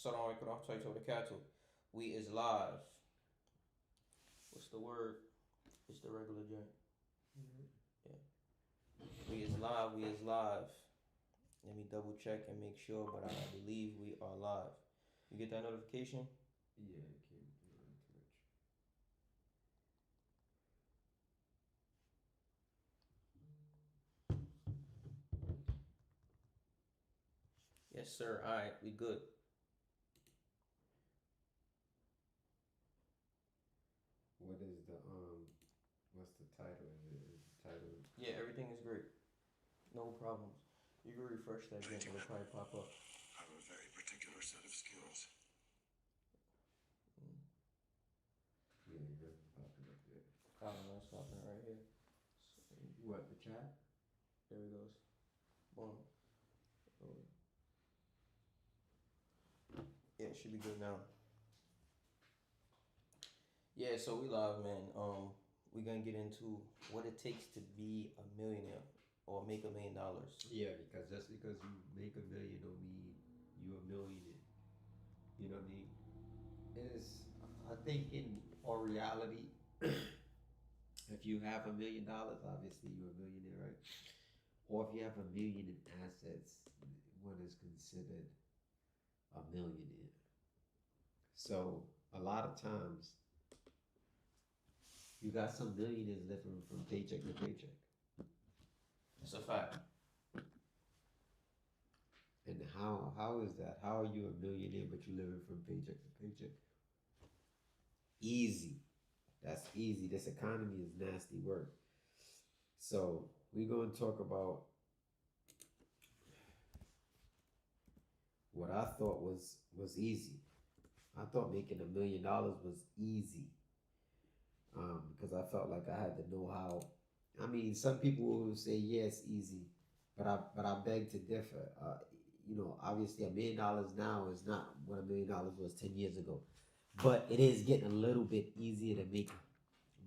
Assalamu alaikum warahmatullahi wabarakatuh. We is live. What's the word? It's the regular joint. Yeah. We is live. We is live. Let me double check and make sure, but I believe we are live. You get that notification? Yeah, it came through on Twitch. Yes, sir. All right, we good. What is the what's the title? Is the title? Yeah, everything is great. No problems. You can refresh that joint. It'll probably pop up. Have a very particular set of skills. Yeah, you're popping up there. I don't know. It's popping right here. What, the chat? There it goes. Boom. Yeah, it should be good now. Yeah, so we live, man. We're gonna get into what it takes to be a millionaire or make $1 million. Yeah, because just because you make $1 million don't mean you're a millionaire. You know what I mean? It's I think in all reality, if you have $1 million, obviously you're a millionaire, right? Or if you have $1 million in assets, one is considered a millionaire. So a lot of times you got some millionaires living from paycheck to paycheck. It's a fact. And how is that? How are you a millionaire but you living from paycheck to paycheck? Easy. That's easy. This economy is nasty work. So we're going to talk about what I thought was easy. I thought making $1 million was easy, because I felt like I had the know-how. I mean, some people will say yeah, it's easy, but I beg to differ. Obviously, $1 million now is not what $1 million was 10 years ago, but it is getting a little bit easier to make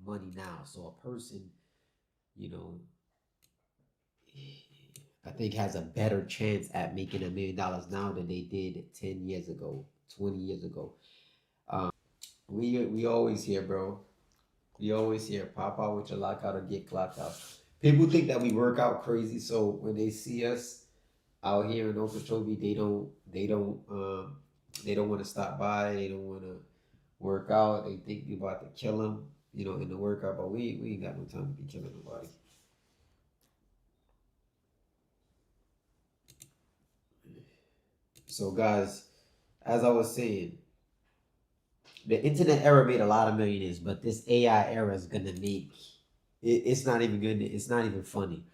money now. So a person, you know, I think has a better chance at making $1 million now than they did 10 years ago, 20 years ago. We always hear, bro. We always hear, pop out with your lockout or get clocked out. People think that we work out crazy, so when they see us out here in Okeechobee, they don't want to stop by. They don't want to work out. They think we about to kill them, in the workout. But we ain't got no time to be killing nobody. So guys, as I was saying, the internet era made a lot of millionaires, but this AI era is gonna make it's not even good. It's not even funny.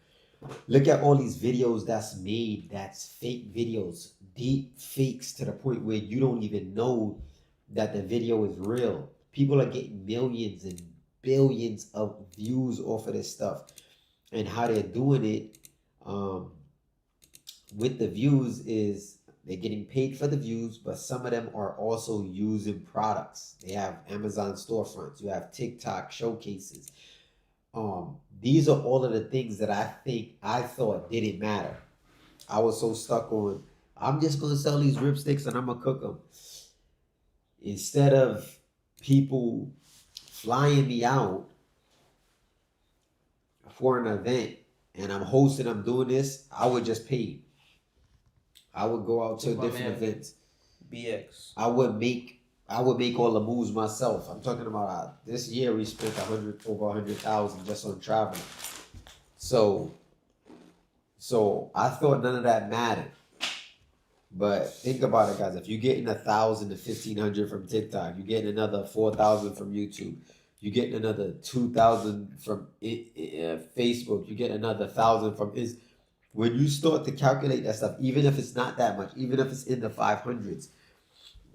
Look at all these videos that's made. That's fake videos, deep fakes to the point where you don't even know that the video is real. People are getting millions and billions of views off of this stuff, and how they're doing it with the views is they're getting paid for the views, but some of them are also using products. They have Amazon storefronts, you have TikTok showcases. These are all of the things that I thought didn't matter. I was so stuck on I'm just gonna sell these ripsticks and I'm gonna cook them. Instead of people flying me out for an event and I'm hosting, I'm doing this, I would just pay. I would go out to different events. BX. I would make all the moves myself. I'm talking about this year we spent over 100,000 just on traveling. So I thought none of that mattered. But think about it, guys. If you're getting 1,000 to 1,500 from TikTok, you're getting another 4,000 from YouTube. You're getting another 2,000 from Facebook. You get another 1,000 from Instagram. When you start to calculate that stuff, even if it's not that much, even if it's in the 500s,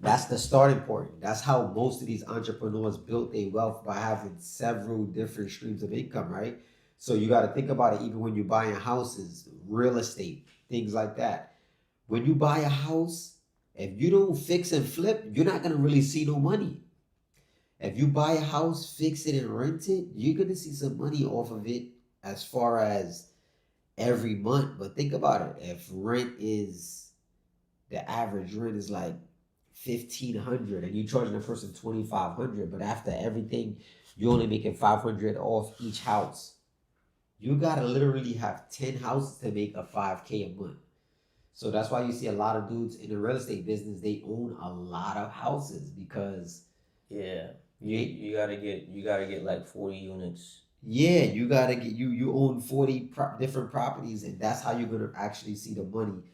that's the starting point. That's how most of these entrepreneurs built their wealth, by having several different streams of income, right? So you got to think about it even when you're buying houses, real estate, things like that. When you buy a house, if you don't fix and flip, you're not going to really see no money. If you buy a house, fix it and rent it, you're going to see some money off of it as far as every month. But think about it. If the average rent is like $1,500 and you charging a person $2,500, but after everything, you're only making $500 off each house. You gotta literally have 10 houses to make a $5K a month. So that's why you see a lot of dudes in the real estate business, they own a lot of houses because you gotta get like 40 units. Yeah, you gotta get you own 40 different properties, and that's how you're gonna actually see the money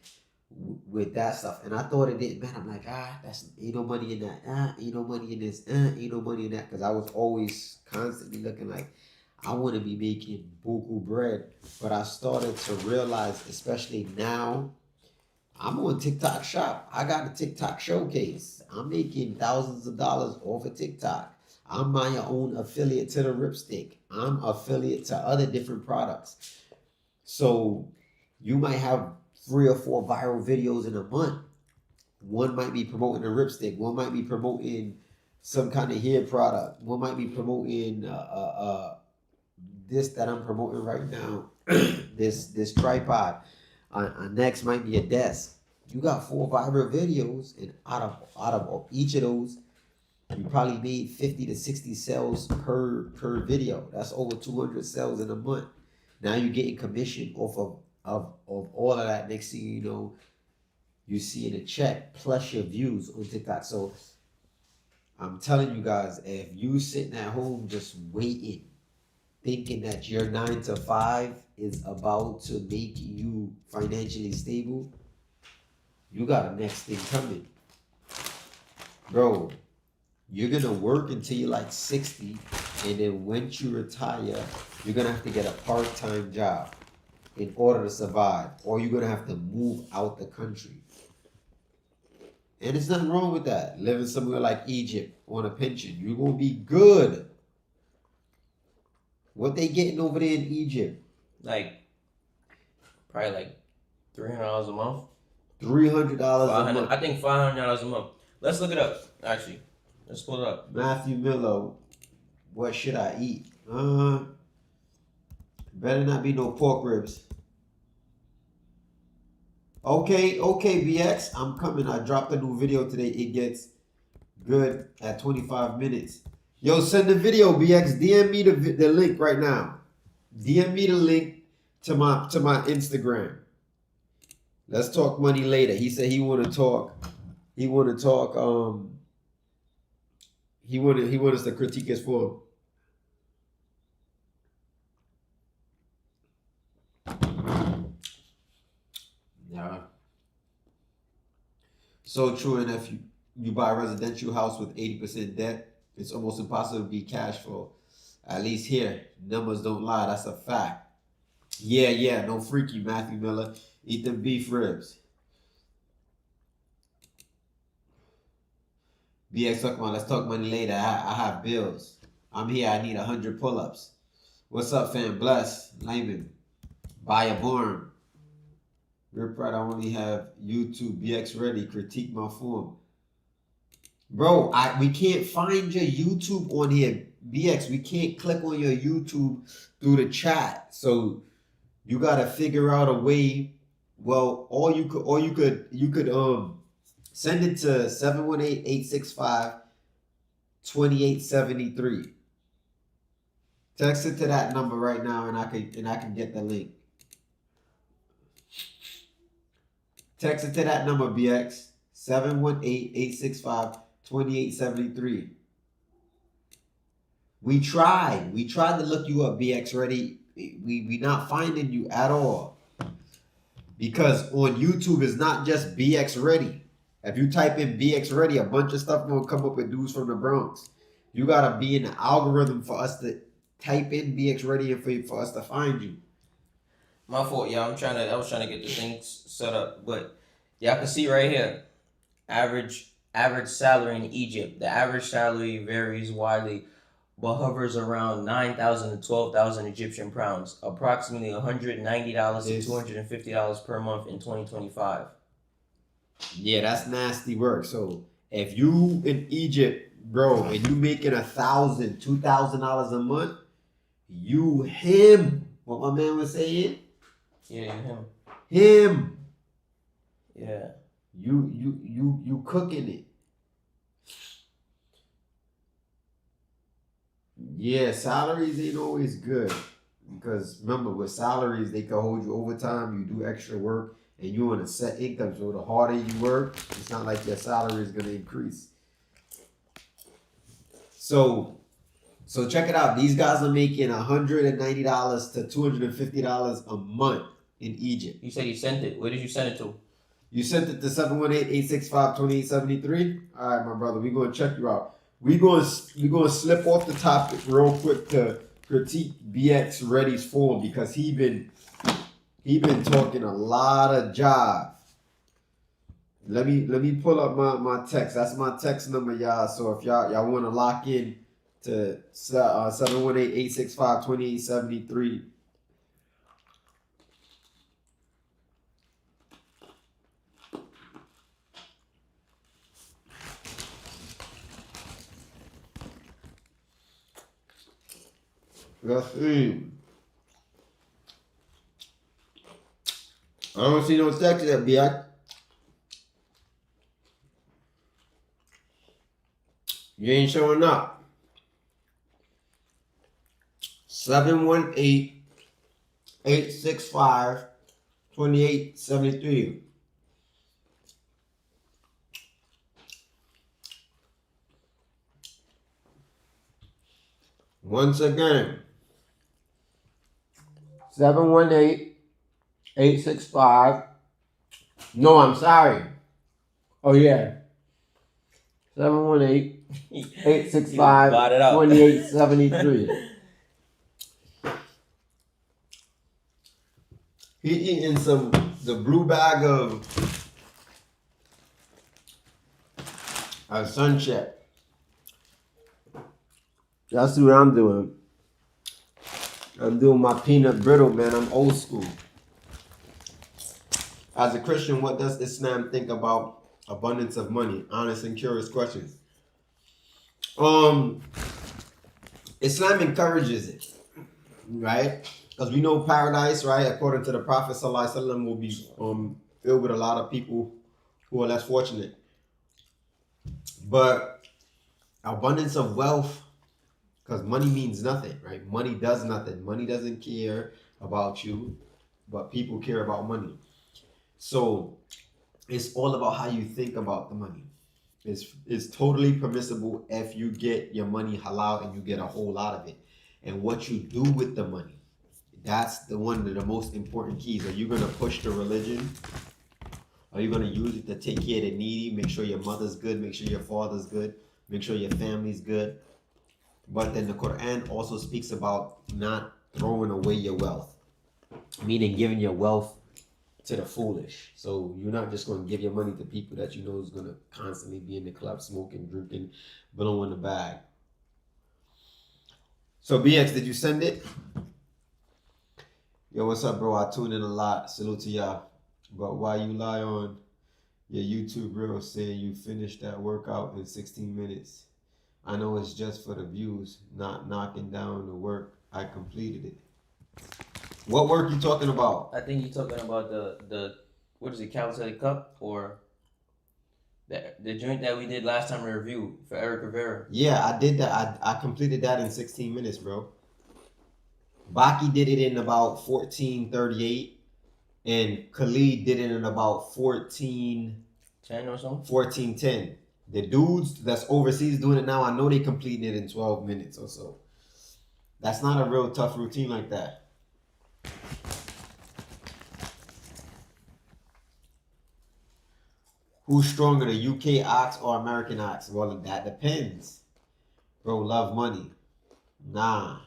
with that stuff. And I thought it didn't matter. I'm like, that's ain't no money in that. Ain't no money in this. Ain't no money in that. Because I was always constantly looking like I want to be making buku bread. But I started to realize, especially now, I'm on TikTok Shop. I got a TikTok showcase. I'm making thousands of dollars off of TikTok. I'm my own affiliate to the Ripstick. I'm affiliate to other different products. So you might have 3 or 4 viral videos in a month. One might be promoting a Ripstick. One might be promoting some kind of hair product. One might be promoting this that I'm promoting right now. this tripod. Next might be a desk. You got 4 viral videos, and out of each of those, you probably made 50 to 60 sales per video. That's over 200 sales in a month. Now you're getting commission off of all of that. Next thing you know, you see in a check plus your views on TikTok. So I'm telling you guys, if you sitting at home just waiting, thinking that your 9 to 5 is about to make you financially stable, you got a next thing coming. Bro, you're gonna work until you're like 60, and then once you retire, you're gonna have to get a part-time job in order to survive, or you're gonna have to move out the country. And there's nothing wrong with that. Living somewhere like Egypt on a pension, you're gonna be good. What they getting over there in Egypt? Like, probably like $300 a month. $300 a month. I think $500 a month. Let's look it up. Actually, let's pull it up. Matthew Miller, what should I eat? Better not be no pork ribs. Okay, BX, I'm coming. I dropped a new video today. It gets good at 25 minutes. Yo, send the video, BX. DM me the link right now. DM me the link to my Instagram. Let's talk money later. He said he want us to critique his form. Yeah. So true, and if you buy a residential house with 80% debt, it's almost impossible to be cash flow. At least here, numbers don't lie. That's a fact. Yeah, no freaky, Matthew Miller. Eat them beef ribs. BX talking about, let's talk money later. I have bills. I'm here. I need 100 pull-ups. What's up, fam? Bless. Layman. Buy a barn. Real proud I only have YouTube. BX ready. Critique my form. Bro, we can't find your YouTube on here. BX, we can't click on your YouTube through the chat. So you gotta figure out a way. Well, or you could send it to 718-865-2873. Text it to that number right now, and I can get the link. Text it to that number, BX. 718-865-2873. We tried to look you up, BX Ready. We not finding you at all. Because on YouTube it's not just BX Ready. If you type in BX Ready, a bunch of stuff gonna come up with dudes from the Bronx. You gotta be in the algorithm for us to type in BX Ready and for us to find you. My fault, y'all. I was trying to get the things set up, but y'all can see right here. Average salary in Egypt. The average salary varies widely, but hovers around 9,000 to 12,000 Egyptian pounds, approximately $190 to $250 per month in 2025. Yeah, that's nasty work. So if you in Egypt, bro, and you making $1,000, $2,000 a month, you him. What my man was saying? Yeah, Him. Yeah. You cooking it. Yeah, salaries ain't always good because remember, with salaries they can hold you overtime. You do extra work, and you on a set income. So the harder you work, it's not like your salary is gonna increase. So check it out. These guys are making $190 to $250 a month in Egypt. You said you sent it. Where did you send it to? You sent it to 718-865-2873. All right, my brother, we're gonna check you out. We're gonna slip off the topic real quick to critique BX Reddy's form because he been talking a lot of jive. Let me pull up my text. That's my text number, y'all. So if y'all want to lock in to 718-865-2873. Let's see. I don't see no text yet, BX. You ain't showing up. 718-865-2873. Once again, 718-865. No, I'm sorry. Oh yeah. 718-865-2873. He eating the blue bag of Suncheck. That's what I'm doing. I'm doing my peanut brittle, man. I'm old school. As a Christian, what does Islam think about abundance of money? Honest and curious questions. Islam encourages it, right? Because we know paradise, right, according to the Prophet ﷺ, will be filled with a lot of people who are less fortunate. But abundance of wealth, because money means nothing, right? Money does nothing. Money doesn't care about you, but people care about money. So it's all about how you think about the money. It's totally permissible if you get your money halal and you get a whole lot of it. And what you do with the money, that's one of the most important keys. Are you going to push the religion? Are you going to use it to take care of the needy? Make sure your mother's good. Make sure your father's good. Make sure your family's good. But then the Quran also speaks about not throwing away your wealth. Meaning giving your wealth to the foolish. So you're not just going to give your money to people that you know is going to constantly be in the club smoking, drinking, blowing the bag. So BX, did you send it? Yo, what's up, bro? I tune in a lot. Salute to y'all. But why you lie on your YouTube reel saying you finished that workout in 16 minutes? I know it's just for the views, not knocking down the work. I completed it. What work you talking about? I think you're talking about the what is it, Calisthenic Cup, or the joint that we did last time in review for Eric Rivera. Yeah, I did that. I completed that in 16 minutes, bro. Baki did it in about 14:38, and Khalid did it in about 14:10 or something. 14:10. The dudes that's overseas doing it now, I know they completing it in 12 minutes or so. That's not a real tough routine like that. Who's stronger, the UK ox or American ox? Well, that depends. Bro, love money. Nah.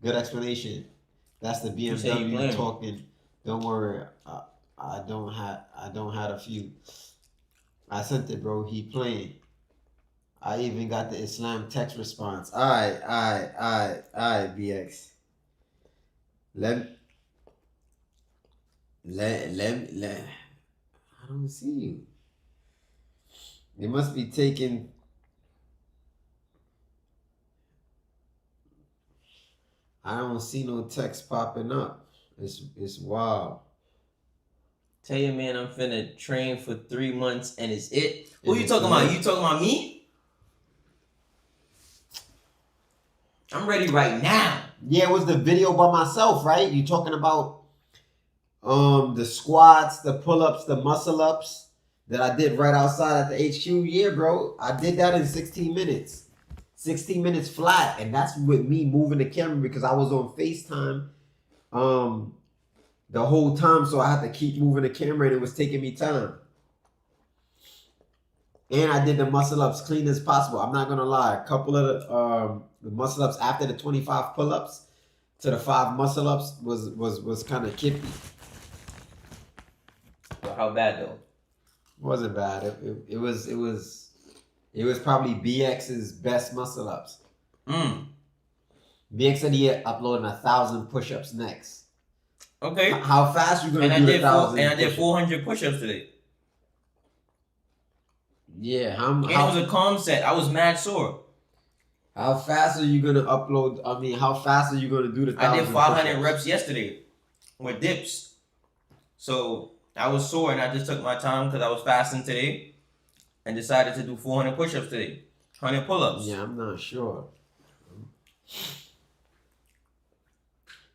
Good explanation. That's the BMW talking. Don't worry. I don't have a few. I sent it, bro. He playing. I even got the Islam text response. Alright, BX. Let I don't see you. It must be taking. I don't see no text popping up. It's wild. Tell your man I'm finna train for 3 months and it's it. Who you talking about? You talking about me? I'm ready right now. Yeah, it was the video by myself, right? You talking about the squats, the pull-ups, the muscle-ups that I did right outside at the HQ? Yeah, bro. I did that in 16 minutes. 16 minutes flat. And that's with me moving the camera because I was on FaceTime the whole time, so I had to keep moving the camera and it was taking me time. And I did the muscle-ups clean as possible. I'm not gonna lie. A couple of the muscle-ups after the 25 pull-ups to the 5 muscle-ups was kind of kippy. Well, how bad though? It wasn't bad. It was probably BX's best muscle-ups. BX said he uploading 1,000 push-ups next. Okay. How fast you gonna do 1,000? And I did 400 push-ups today. Yeah. And it was a calm set. I was mad sore. How fast are you gonna upload? I mean, how fast are you gonna do the 1,000? I did 500 reps yesterday with dips. So I was sore and I just took my time because I was fasting today and decided to do 400 push-ups today. 100 pull-ups. Yeah, I'm not sure.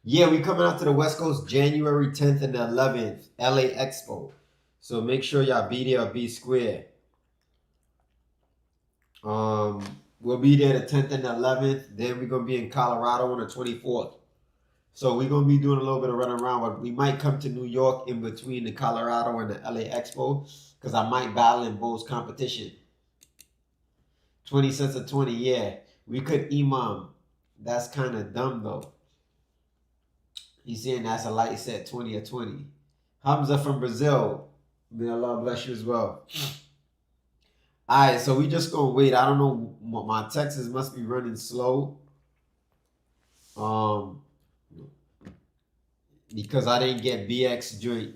Yeah, we coming out to the West Coast January 10th and the 11th, LA Expo. So make sure y'all be there or be square. We'll be there the 10th and the 11th. Then we're going to be in Colorado on the 24th. So we're going to be doing a little bit of running around. But we might come to New York in between the Colorado and the LA Expo. Because I might battle in both competition. 20 cents a 20, yeah. We could Imam. That's kind of dumb though. He's saying that's a light set 20 or 20. Hamza from Brazil. May Allah bless you as well. Alright, so we just gonna wait. I don't know. My Texas must be running slow. Because I didn't get BX joint.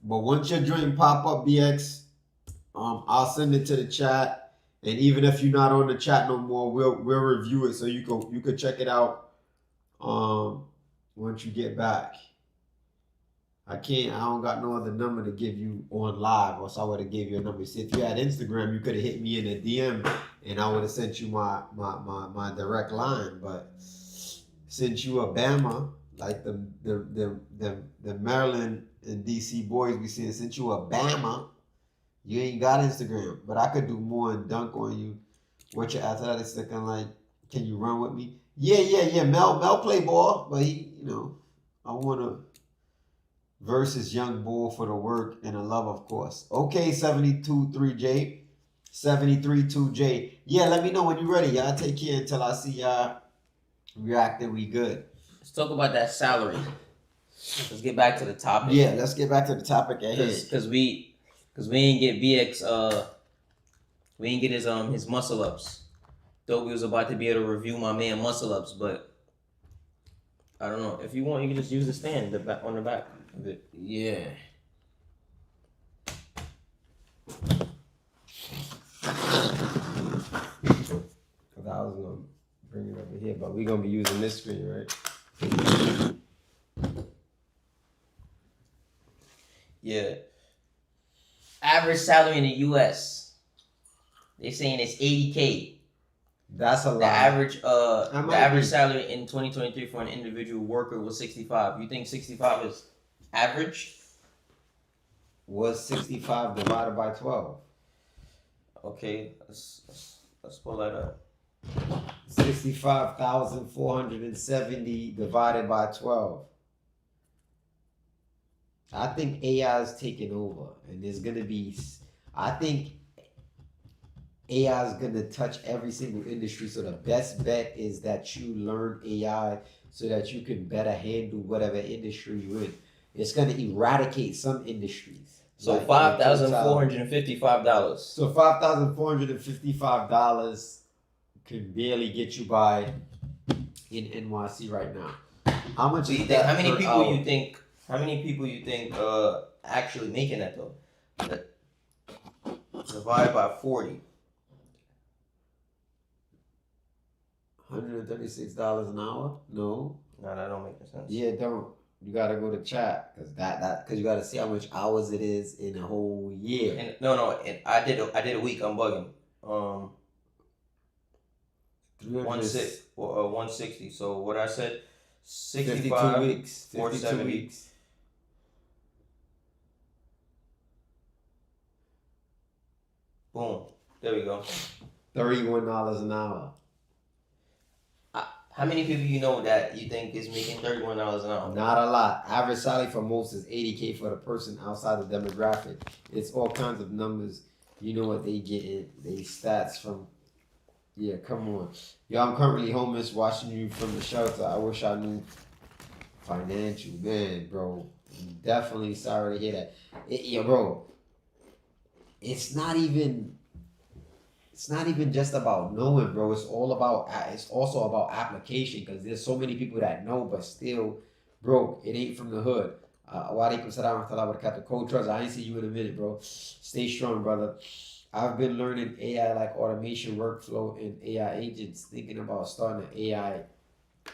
But once your joint pop up, BX, I'll send it to the chat. And even if you're not on the chat no more, we'll review it so you could check it out once you get back. I don't got no other number to give you on live, or else I would have gave you a number. See, if you had Instagram, you could have hit me in a DM and I would have sent you my direct line. But since you a Bama, like the Maryland and DC boys be saying, since you a Bama, you ain't got Instagram. But I could do more and dunk on you. What your athletics looking like? Can you run with me? Yeah. Mel play ball, but he, I wanna versus Young Bull for the work and the love, of course. Okay, 72-3J. 73-2J. Yeah, let me know when you're ready. Y'all take care until I see y'all reacting. We good. Let's talk about that salary. Let's get back to the topic. Yeah, let's get back to the topic at hand. Because we ain't get BX. We ain't get his muscle ups. Thought we was about to be able to review my man muscle ups, but I don't know. If you want, you can just use the stand on the back of it. Yeah. Because I was going to bring it over here, but we're going to be using this screen, right? Yeah. Average salary in the U.S. They're saying it's $80K. That's a lot. The average salary in 2023 for an individual worker was $65. You think 65 is average? Was 65 divided by 12? Okay, let's pull that up. 65,470 divided by 12. I think AI is taking over, and there's gonna be. I think AI is gonna touch every single industry. So the best bet is that you learn AI so that you can better handle whatever industry you're in. It's gonna eradicate some industries. So like $5,455. So $5,455 can barely get you by in NYC right now. How much? How many people you think actually making that though? Divided by 40. $136 an hour? No. No, that don't make any sense. Yeah, don't. You gotta go to chat because you gotta see how much hours it is in a whole year. And I did a week. I'm bugging. 160. So what I said, 52 65, weeks. 52 470. weeks. Boom. There we go. $31 an hour. How many people you know that you think is making $31 an hour? Not a lot. Average salary for most is $80K for the person outside the demographic. It's all kinds of numbers. You know what they get in they stats from. Yeah, come on. Yo, I'm currently homeless, watching you from the shelter. I wish I knew financial. Man, bro. Definitely sorry to hear that. Yo, bro. It's not even just about knowing, bro. It's also about application, because there's so many people that know but still broke. It ain't from the hood. Walaikum salam wa rahmatullahi wa barakatuh. Cold Trust, I ain't see you in a minute, bro. Stay strong, brother. I've been learning AI like automation, workflow, and AI agents, thinking about starting an AI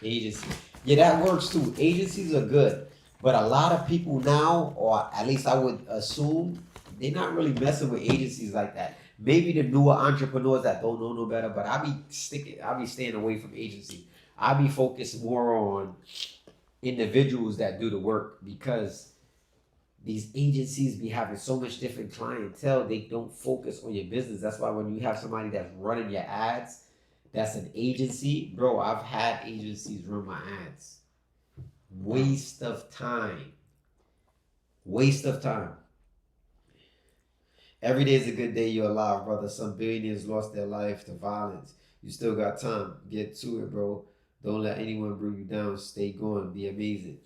agency. Yeah, that works too. Agencies are good, but a lot of people now, or at least I would assume, they're not really messing with agencies like that. Maybe the newer entrepreneurs that don't know no better, but I be staying away from agencies. I be focused more on individuals that do the work, because these agencies be having so much different clientele, they don't focus on your business. That's why when you have somebody that's running your ads, that's an agency, bro. I've had agencies run my ads. Waste of time. Waste of time. Every day is a good day you're alive, brother. Some billionaires lost their life to violence. You still got time. Get to it, bro. Don't let anyone bring you down. Stay going. Be amazing.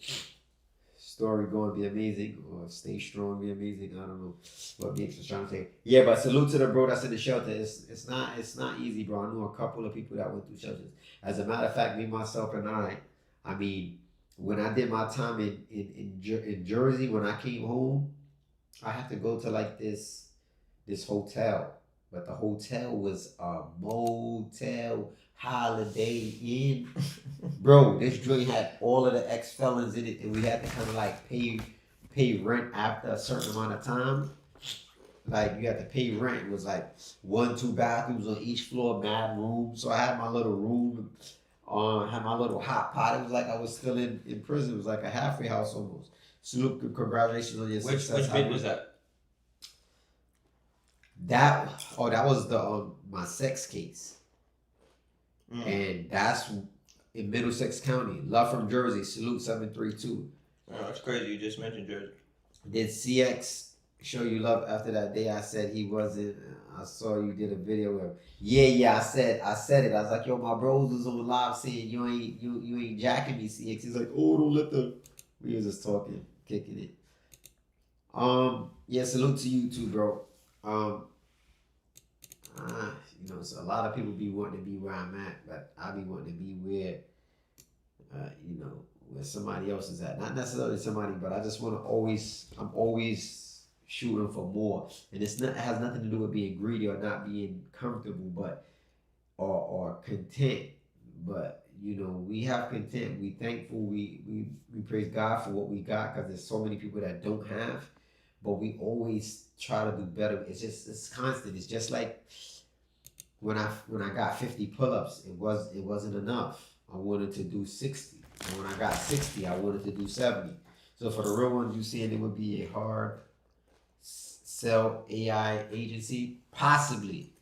Story going. Be amazing. Or stay strong. Be amazing. I don't know what Gates was trying to say. Yeah, but salute to the bro that's in the shelter. It's not easy, bro. I know a couple of people that went through shelters. As a matter of fact, me, myself, and I mean, when I did my time in Jersey, when I came home, I had to go to like this hotel, but the hotel was a motel, Holiday Inn. Bro, this joint had all of the ex-felons in it, and we had to kind of like pay rent after a certain amount of time. Like, you had to pay rent. It was like 1-2 bathrooms on each floor, mad rooms. So I had my little room, had my little hot pot. It was like I was still in prison. It was like a halfway house almost. Salute, congratulations on your success. Which bid was that? That was the my sex case, and that's in Middlesex County. Love from Jersey. Salute 732. Oh, that's crazy. You just mentioned Jersey. Did CX show you love after that day? I said he wasn't. I saw you did a video with him. Yeah. I said it. I was like, yo, my bros was on live saying you ain't jacking me, CX. He's like, oh, don't let the. We was just talking, kicking it. Yeah. Salute to you too, bro. So a lot of people be wanting to be where I'm at, but I be wanting to be where, where somebody else is at. Not necessarily somebody, but I just want to I'm always shooting for more. And it has nothing to do with being greedy or not being comfortable, or content. But, we have content. We thankful. We praise God for what we got, because there's so many people that don't have. But we always try to do better. It's constant. It's just like when I got 50 pull-ups, it wasn't enough. I wanted to do 60. And when I got 60, I wanted to do 70. So for the real ones, you saying it would be a hard sell AI agency? Possibly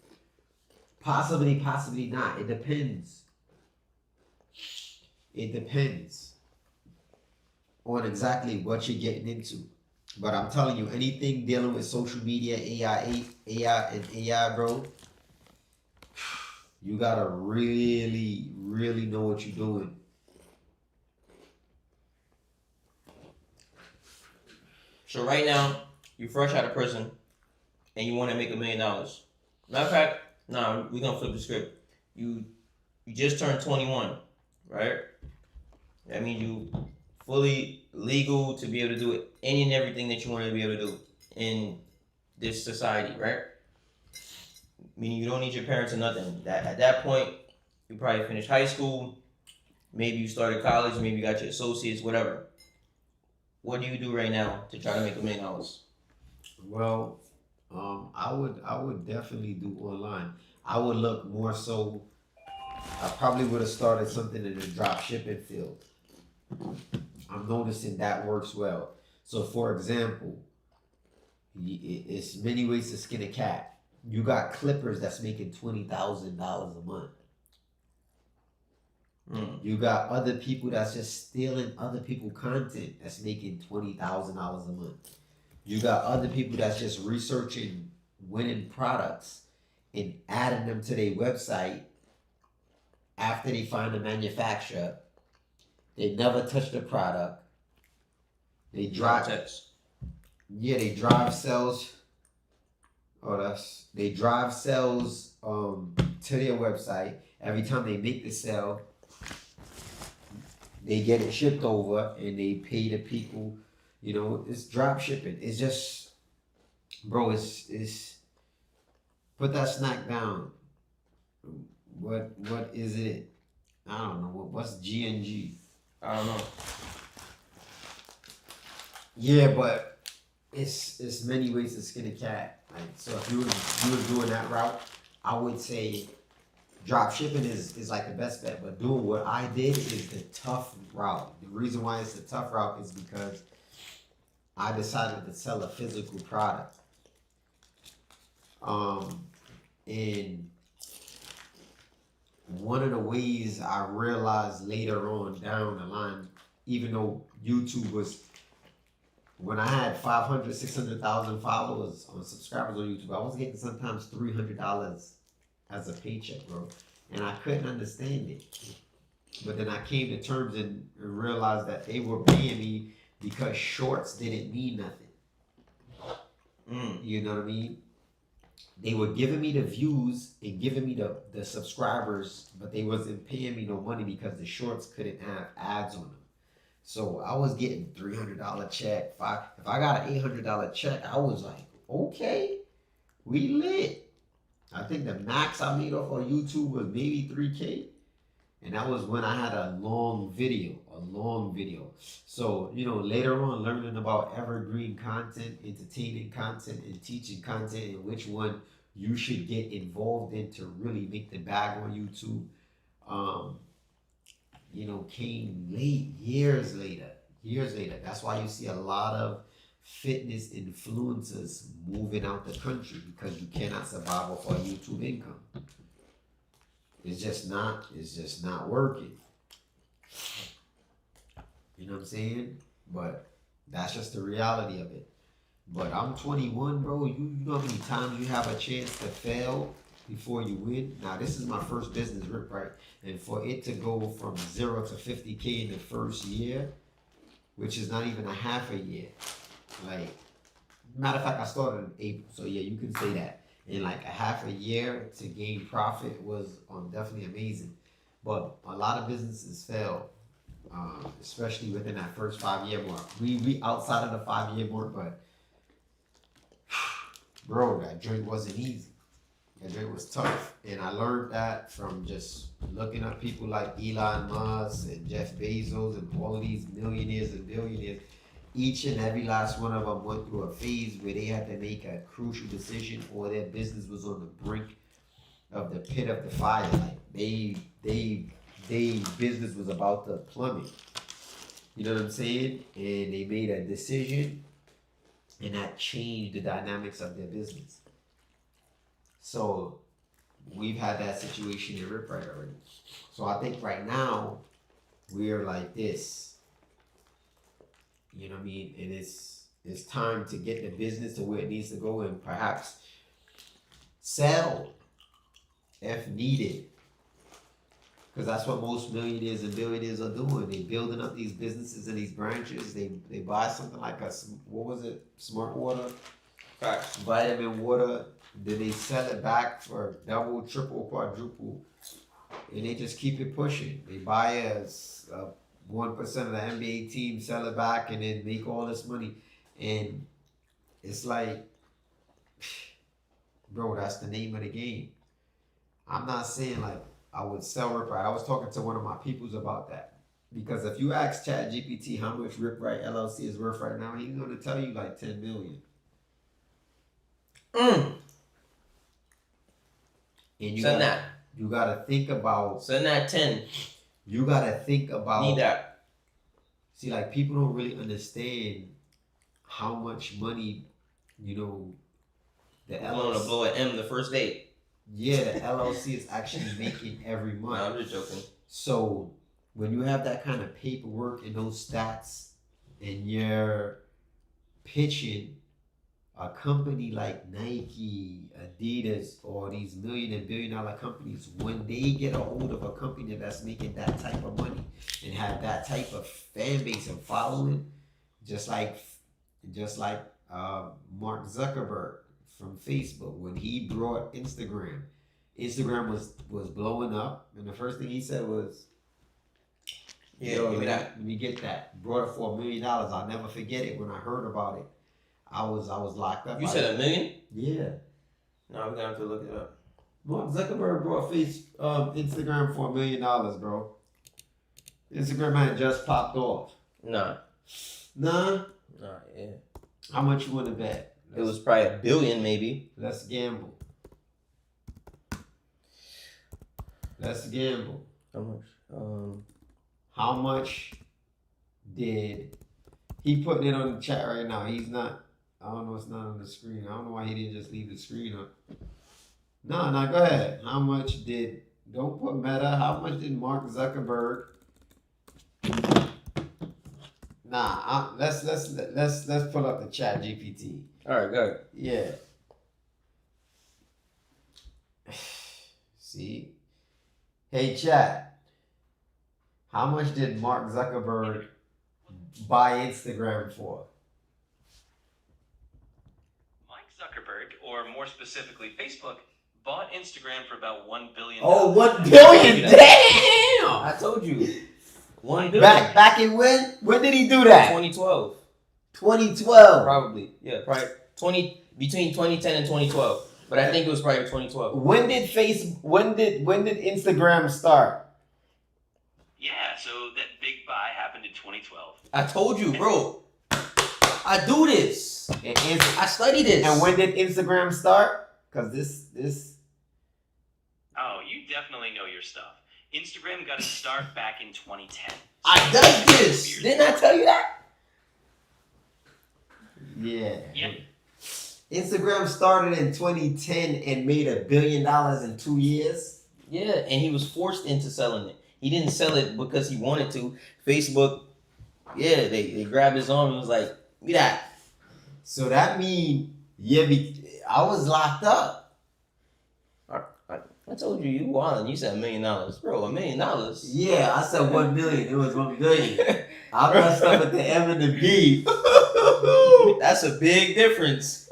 not. It depends. It depends on exactly what you're getting into. But I'm telling you, anything dealing with social media, AI, bro, you gotta really, really know what you're doing. So right now, you're fresh out of prison, and you want to make $1 million. Matter of fact, we're gonna flip the script. You just turned 21, right? That means you fully legal to be able to do any and everything that you want to be able to do in this society, right? Meaning you don't need your parents or nothing. At that point, you probably finished high school, maybe you started college, maybe you got your associates, whatever. What do you do right now to try to make $1 million? Well, I would definitely do online. I would look more so I probably would have started something in the drop shipping field. I'm noticing that works well. So, for example, it's many ways to skin a cat. You got clippers that's making $20,000 a month. You got other people that's just stealing other people's content that's making $20,000 a month. You got other people that's just researching winning products and adding them to their website after they find a manufacturer. They never touch the product. They drive. Yeah, they drive sales. They drive sales to their website. Every time they make the sale, they get it shipped over and they pay the people. You know, it's drop shipping. It's just, bro. It's put that snack down. What is it? I don't know. What's GNG? I don't know. Yeah, but it's many ways to skin a cat. Like, so if you were doing that route, I would say drop shipping is like the best bet. But doing what I did is the tough route. The reason why it's the tough route is because I decided to sell a physical product. And one of the ways I realized later on down the line, even though YouTube was, when I had 500, 600,000 followers on subscribers on YouTube, I was getting sometimes $300 as a paycheck, bro. And I couldn't understand it. But then I came to terms and realized that they were paying me because shorts didn't mean nothing. You know what I mean? They were giving me the views and giving me the subscribers, but they wasn't paying me no money because the shorts couldn't have ads on them. So I was getting $300 check. If I got an $800 check, I was like, okay, we lit. I think the max I made off on YouTube was maybe $3K. And that was when I had a long video. So, you know, later on learning about evergreen content, entertaining content, and teaching content, and which one you should get involved in to really make the bag on YouTube, you know, came years later. That's why you see a lot of fitness influencers moving out the country, because you cannot survive off of YouTube income. It's just not working. You know what I'm saying? But that's just the reality of it. But I'm 21, bro. You know how many times you have a chance to fail before you win? Now, this is my first business, Rip Right? And for it to go from 0 to 50K in the first year, which is not even a half a year. Like, matter of fact, I started in April. So yeah, you can say that. In like a half a year to gain profit was definitely amazing. But a lot of businesses fail, especially within that first 5-year mark. We outside of the 5-year mark, but bro, that joint wasn't easy. That joint was tough. And I learned that from just looking at people like Elon Musk and Jeff Bezos and all of these millionaires and billionaires. Each and every last one of them went through a phase where they had to make a crucial decision, or their business was on the brink of the pit of the fire. Like they business was about to plummet. You know what I'm saying? And they made a decision, and that changed the dynamics of their business. So we've had that situation in Rip Right already. So I think right now we're like this. You know what I mean? And it's time to get the business to where it needs to go, and perhaps sell if needed. Because that's what most millionaires and billionaires are doing. They're building up these businesses and these branches. They buy something like Smart Water? Facts. Vitamin water. Then they sell it back for double, triple, quadruple. And they just keep it pushing. They buy a 1% of the NBA team, sell it back, and then make all this money. And it's like, bro, that's the name of the game. I'm not saying like I would sell Rip Right. I was talking to one of my peoples about that. Because if you ask ChatGPT how much Rip Right LLC is worth right now, he's going to tell you like 10 million. And you Send got, that. you gotta think about. Send that 10. You gotta think about. Need that. See, like people don't really understand how much money, you know, the I'm gonna LLC. blow an M the first day. Yeah, the LLC is actually making every month. Nah, I'm just joking. So when you have that kind of paperwork and those stats, and you're pitching a company like Nike, Adidas, or these million and billion dollar companies, when they get a hold of a company that's making that type of money and have that type of fan base and following, just like Mark Zuckerberg from Facebook, when he brought Instagram was blowing up, and the first thing he said was, Yeah, "Yo, give me that." let me get that." Brought it for $1 million. I'll never forget it. When I heard about it, I was locked up. You said $1 million? Yeah. No, we're gonna have to look it up. Mark Zuckerberg brought Instagram for $1 million, bro. Instagram had just popped off. Nah, Nah. yeah. How much you want to bet? It was probably $1 billion, maybe. Let's gamble. Let's gamble. How much? How much did he putting it on the chat right now? He's not. I don't know. It's not on the screen. I don't know why he didn't just leave the screen up. No, go ahead. How much did? Don't put Meta. How much did Mark Zuckerberg? Let's pull up the chat GPT. All right, go ahead. Yeah. See. Hey, chat. How much did Mark Zuckerberg buy Instagram for? Mike Zuckerberg, or more specifically Facebook, bought Instagram for about $1 billion. Oh, $1 billion! Damn! I told you. $1 billion. Back in when? When did he do that? 2012. 2012. Probably. Yeah, probably between 2010 and 2012. But I think it was probably 2012. When did Instagram start? Yeah, so that big buy happened in 2012. I told you, bro. I do this. I study this. And when did Instagram start? Because this. Oh, you definitely know your stuff. Instagram got its start back in 2010. I done this. Didn't I tell you that? Yeah. Yep. Instagram started in 2010 and made $1 billion in 2 years. Yeah, and he was forced into selling it. He didn't sell it because he wanted to. Facebook, yeah, they grabbed his arm and was like, "Be that." So that means, I was locked up. I told you wildin'. You said $1 million, bro. $1 million. Yeah, I said 1 million. It was 1 billion. I messed up at the M and the B. That's a big difference.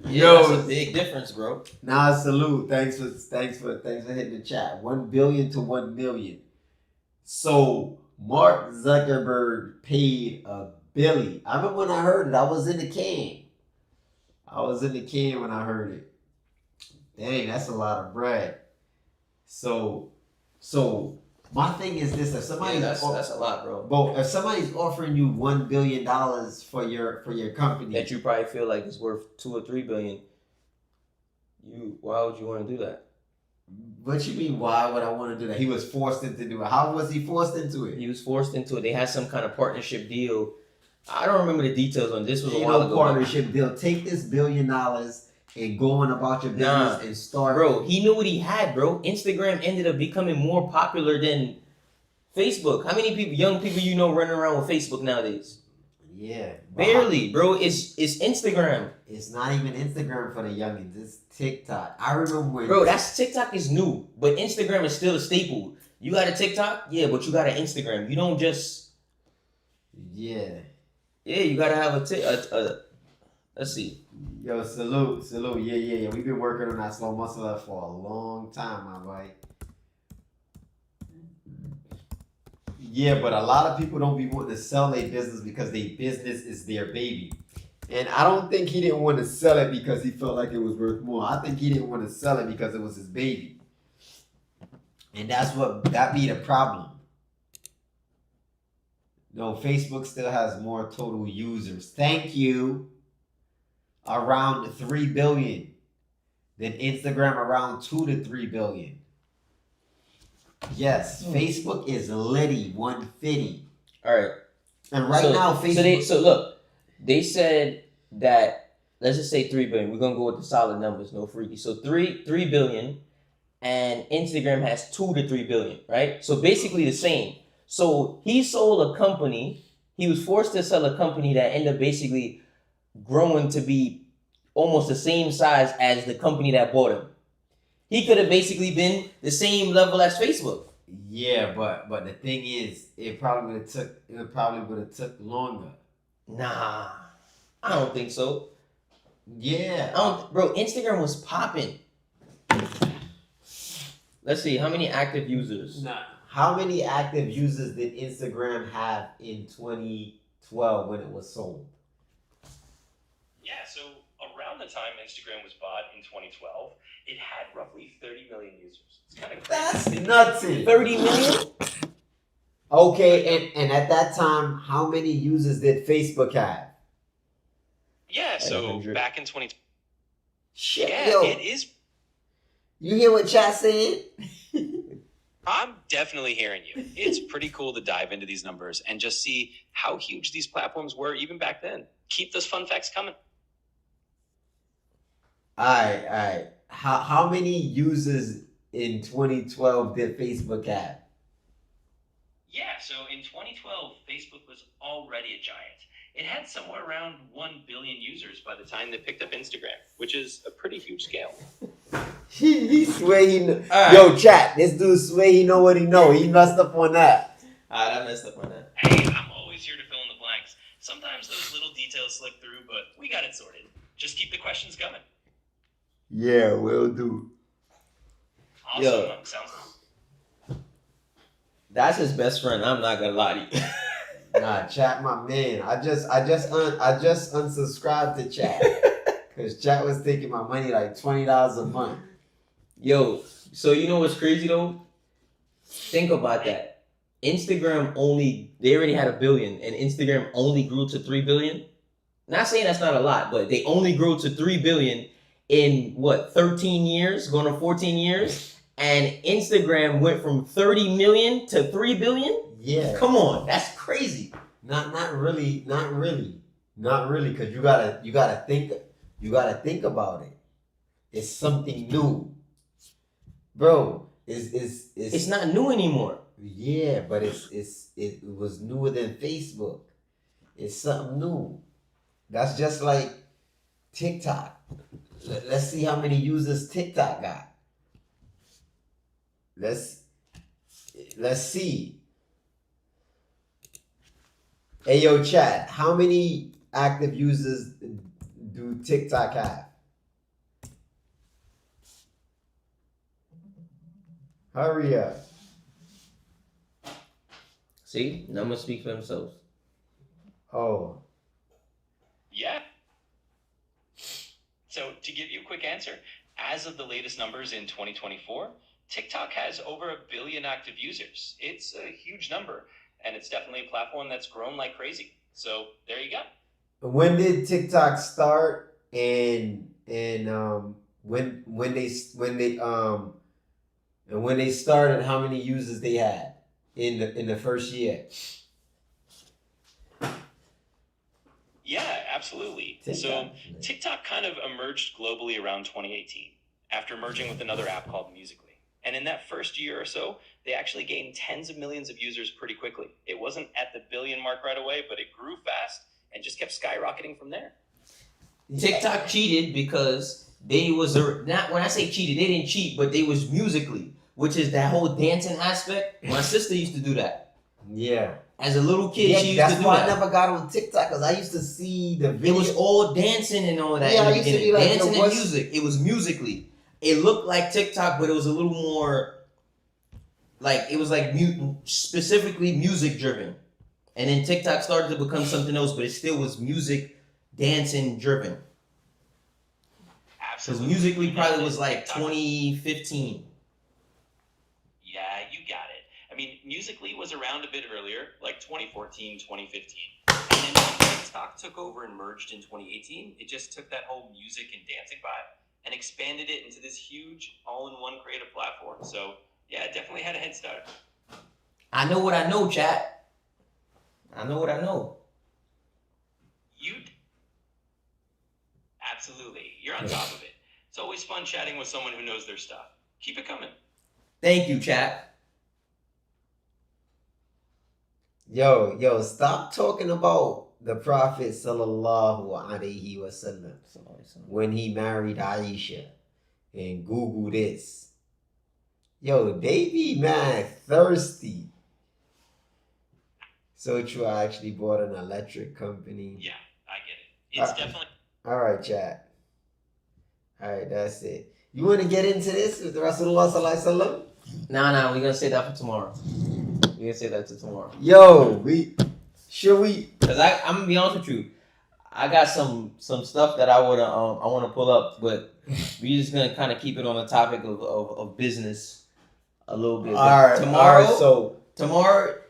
Yeah, Yo, that's a big difference, bro. Nah, salute. Thanks for hitting the chat. 1 billion to 1 million. So Mark Zuckerberg paid $1 billion. I remember when I heard it. I was in the can. When I heard it. Dang, that's a lot of bread. So my thing is this: if somebody that's a lot, bro. But if somebody's offering you $1 billion for your company, That you probably feel like it's worth 2 or 3 billion. Why would you want to do that? what you mean? Why would I want to do that? He was forced into do it. How was he forced into it? He was forced into it. They had some kind of partnership deal. I don't remember the details on this. Was a while ago. Partnership deal. Take this $1 billion and go on about your business and start. Bro, he knew what he had, bro. Instagram ended up becoming more popular than Facebook. How many young people you know running around with Facebook nowadays? Yeah. Barely, bro. It's Instagram. It's not even Instagram for the youngins. It's TikTok. I remember when. Bro, TikTok is new, but Instagram is still a staple. You got a TikTok? Yeah, but you got an Instagram. You don't just. Yeah. Yeah, you gotta have a let's see. Yo, salute. Yeah. We've been working on that slow muscle up for a long time, my boy. Yeah, but a lot of people don't be wanting to sell their business because their business is their baby. And I don't think he didn't want to sell it because he felt like it was worth more. I think he didn't want to sell it because it was his baby. And that be the problem. No, Facebook still has more total users. Thank you. Around 3 billion. Then Instagram around 2 to 3 billion. Yes, Facebook is litty 150. All right. And right now, Facebook. So look, they said that, let's just say 3 billion. We're gonna go with the solid numbers, no freaky. So 3 billion, and Instagram has 2 to 3 billion, right? So basically the same. So he sold a company. He was forced to sell a company that ended up basically growing to be almost the same size as the company that bought him. He could have basically been the same level as Facebook. Yeah, but the thing is, it probably would have took longer. Nah, I don't think so. Yeah. Bro, Instagram was popping. Let's see, how many active users? Nah. How many active users did Instagram have in 2012 when it was sold? Yeah, so around the time Instagram was bought in 2012, it had roughly 30 million users. It's kind of crazy. That's nuts. 30 million? Okay, and at that time, how many users did Facebook have? Yeah, so 100. back in 2012. Shit, Yeah, yo. it is. You hear what chat saying? I'm definitely hearing you. It's pretty cool to dive into these numbers and just see how huge these platforms were even back then. Keep those fun facts coming. Alright. How many users in 2012 did Facebook have? Yeah, so in 2012, Facebook was already a giant. It had somewhere around 1 billion users by the time they picked up Instagram, which is a pretty huge scale. He swear he know. Alright. Yo, chat, this dude swear he know what he know. He messed up on that. Alright, I messed up on that. Hey, I'm always here to fill in the blanks. Sometimes those little details slip through, but we got it sorted. Just keep the questions coming. Yeah, will do. Awesome. Yo. Sounds That's his best friend, I'm not gonna lie to you. Nah, chat, my man. I just unsubscribed to chat because chat was taking my money like $20 a month. Yo, so you know what's crazy though? Think about that. Instagram they already had 1 billion, and Instagram only grew to 3 billion. Not saying that's not a lot, but they only grew to 3 billion in 13 years, going on 14 years, and Instagram went from 30 million to 3 billion? Yeah. Come on, that's crazy. Not really, because you gotta think about it. It's something new, bro. It's not new anymore. Yeah, but it was newer than Facebook. It's something new. That's just like TikTok. Let's see how many users TikTok got. Let's see. Hey, yo, chat, how many active users do TikTok have? Hurry up. See, numbers speak for themselves. Oh. Yeah. So to give you a quick answer, as of the latest numbers in 2024, TikTok has over 1 billion active users. It's a huge number, and it's definitely a platform that's grown like crazy. So there you go. When did TikTok start, and when they started, how many users they had in the first year? Yeah, absolutely. So TikTok kind of emerged globally around 2018 after merging with another app called Musical.ly. And in that first year or so, they actually gained tens of millions of users pretty quickly. It wasn't at the billion mark right away, but it grew fast and just kept skyrocketing from there. TikTok cheated because they was not, when I say cheated, they didn't cheat, but they was Musical.ly, which is that whole dancing aspect. My sister used to do that. Yeah. As a little kid, she used that's to do why that. I never got on TikTok, because I used to see the video. It was all dancing and all that. Yeah, in the I used to beginning. be like, dancing yo, and music. It was Musical.ly. It looked like TikTok, but it was a little more like it was like specifically music driven. And then TikTok started to become something else, but it still was music, dancing driven. Because Absolutely. Musical.ly probably was like TikTok. 2015. Yeah, you got it. I mean, Musical.ly was around a bit earlier, like 2014, 2015. And then when TikTok took over and merged in 2018, it just took that whole music and dancing vibe and expanded it into this huge all-in-one creative platform. So yeah, it definitely had a head start. I know what I know, chat. I know what I know. Absolutely. You're on top of it. It's always fun chatting with someone who knows their stuff. Keep it coming. Thank you, chat. Yo, stop talking about the Prophet sallallahu alaihi wasallam when he married Aisha and Google this. Yo, they be mad thirsty. So true, I actually bought an electric company. Yeah, I get it. It's definitely... Alright, chat. Alright, that's it. You want to get into this with Rasulullah sallallahu alaihi wasallam? Nah, we're gonna say that for tomorrow. We're gonna say that to tomorrow. Yo, should we? Cause I'm gonna be honest with you, I got some stuff that I wanna pull up, but we just gonna kind of keep it on the topic of business a little bit. Alright, tomorrow. So we're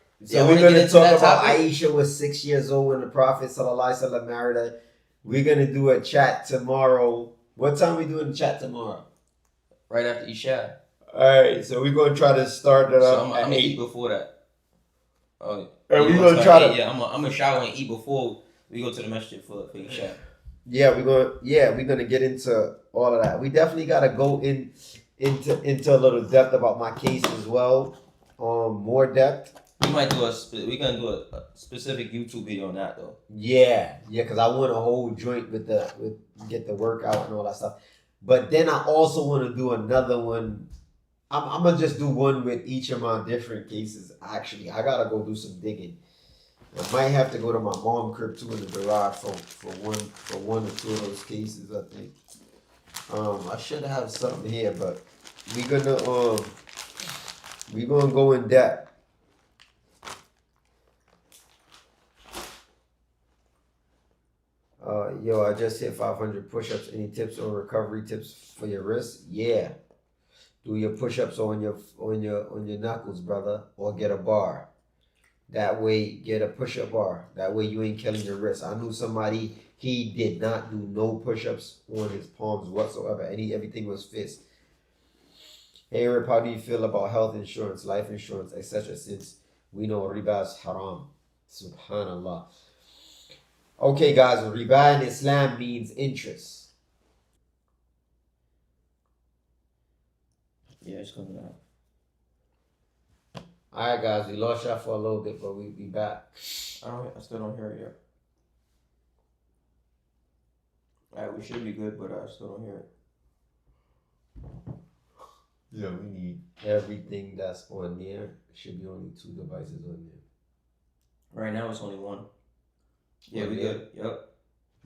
gonna talk about Aisha was 6 years old when the Prophet sallallahu alaihi wasallam married her. We're gonna do a chat tomorrow. What time we doing the chat tomorrow? Right after Isha. Alright, so we're gonna try to start it up. I'm gonna eat before that. Oh, and we're gonna try to. Yeah, I'm gonna shower and eat before we go to the masjid for Isha. Yeah, we're gonna get into all of that. We definitely gotta go into a little depth about my case as well. More depth. We're gonna do a specific YouTube video on that though. Yeah, because I want a whole joint with get the workout and all that stuff. But then I also want to do another one. I'm gonna just do one with each of my different cases. Actually, I gotta go do some digging. I might have to go to my mom's crib too in the garage for one or two of those cases. I think. I should have something here, but we're gonna go in depth. Yo, I just hit 500 push-ups. Any tips or recovery tips for your wrist? Yeah. Do your push-ups on your knuckles, brother, or get a bar. That way, get a push-up bar. That way you ain't killing your wrist. I knew somebody, he did not do no push-ups on his palms whatsoever. Everything was fist. Hey, Rip, how do you feel about health insurance, life insurance, etc. since we know riba is haram? Subhanallah. Okay, guys, riba in Islam means interest. Yeah, it's coming out. Alright, guys, we lost y'all for a little bit, but we'll be back. I still don't hear it yet. Alright, we should be good, but I still don't hear it. Yeah, we need everything that's on there. It should be only 2 devices on there. Right now, it's only one. Yeah, we good. Yep.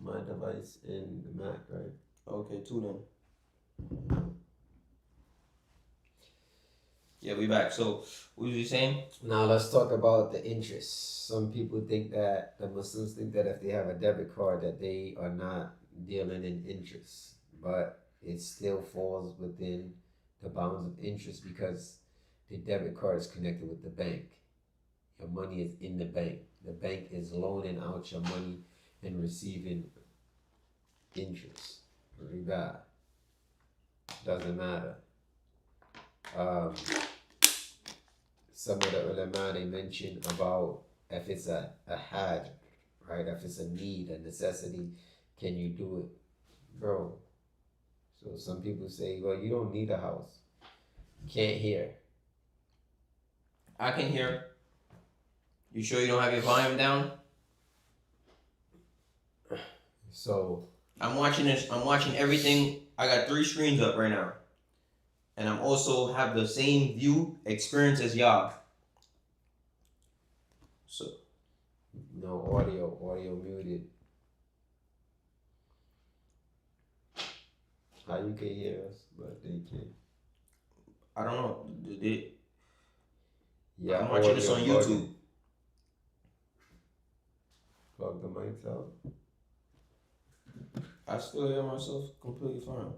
My device and the Mac, right? Okay, 2 then. Yeah, we back. So, what was you saying? Now let's talk about the interest. Some people think that the Muslims think that if they have a debit card that they are not dealing in interest, but it still falls within the bounds of interest because the debit card is connected with the bank. Your money is in the bank. The bank is loaning out your money and receiving interest. Riba. Doesn't matter. Some of the ulama, they mention about if it's a hajj, right? If it's a need, a necessity, can you do it? Bro. So some people say, well, you don't need a house. Can't hear. I can hear. You sure you don't have your volume down? So I'm watching this. I'm watching everything. I got 3 screens up right now. And I'm also have the same view experience as y'all. So no audio muted. How you can hear us, but they can't. I don't know. Yeah, I'm watching this on YouTube. Plug the mics out. I still hear myself completely fine.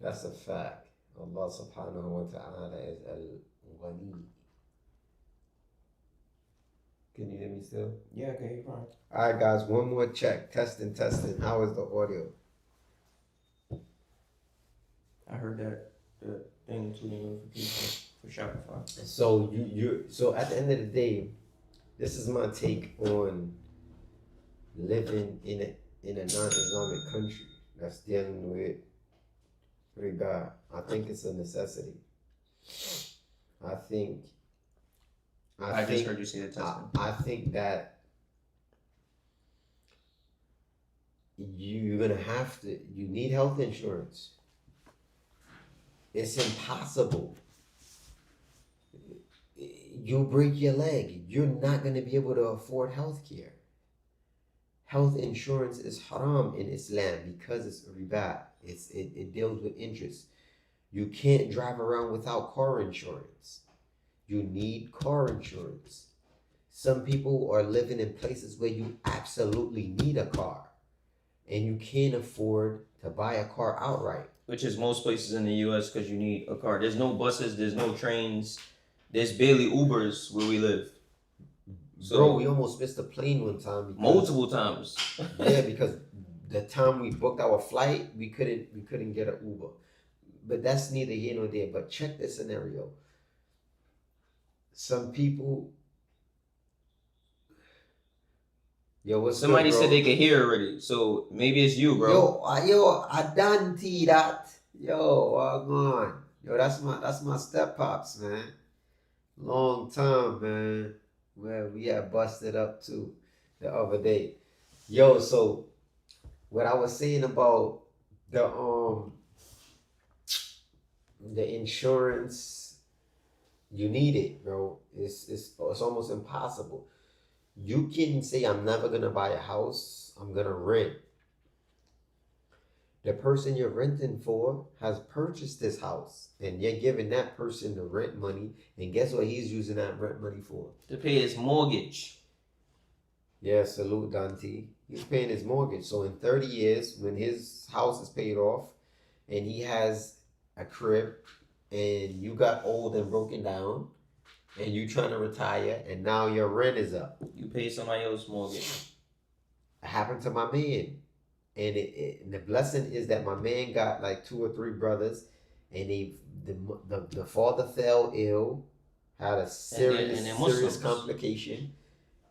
That's a fact. Allah subhanahu wa ta'ala is al-Ghani. Can you hear me still? Yeah, okay, you're fine. All right, guys, one more check. Testing. How is the audio? I heard that the thing tweeting notification for Shopify. So so at the end of the day, this is my take on living in a non-Islamic country that's dealing with riba. I think it's a necessity. I Just heard you say the testing. I think that you're gonna have to. You need health insurance. It's impossible. You break your leg, you're not gonna be able to afford health care. Health insurance is haram in Islam because it's riba. It deals with interest. You can't drive around without car insurance. You need car insurance. Some people are living in places where you absolutely need a car and you can't afford to buy a car outright. Which is most places in the US because you need a car. There's no buses, there's no trains, there's barely Ubers where we live. So, bro, we almost missed a plane one time. Multiple times. Yeah, because the time we booked our flight, we couldn't get an Uber. But that's neither here nor there. But check this scenario. Some people. Yo, what's Somebody good, bro? said they could hear already, so maybe it's you, bro. I done tea that. Yo, on. Yo, that's my step pops, man. Long time, man. Well, we had busted up too the other day. Yo, so what I was saying about the insurance, you need it, bro. It's almost impossible. You can say I'm never gonna buy a house, I'm gonna rent. The person you're renting for has purchased this house, and you're giving that person the rent money, and guess what he's using that rent money for? To pay his mortgage. Yeah, salute Dante. He's paying his mortgage. So in 30 years, when his house is paid off, and he has a crib, and you got old and broken down, and you trying to retire, and now your rent is up. You pay somebody else's mortgage. It happened to my man. And the blessing is that my man got like 2 or 3 brothers, and the father fell ill, had a serious complication,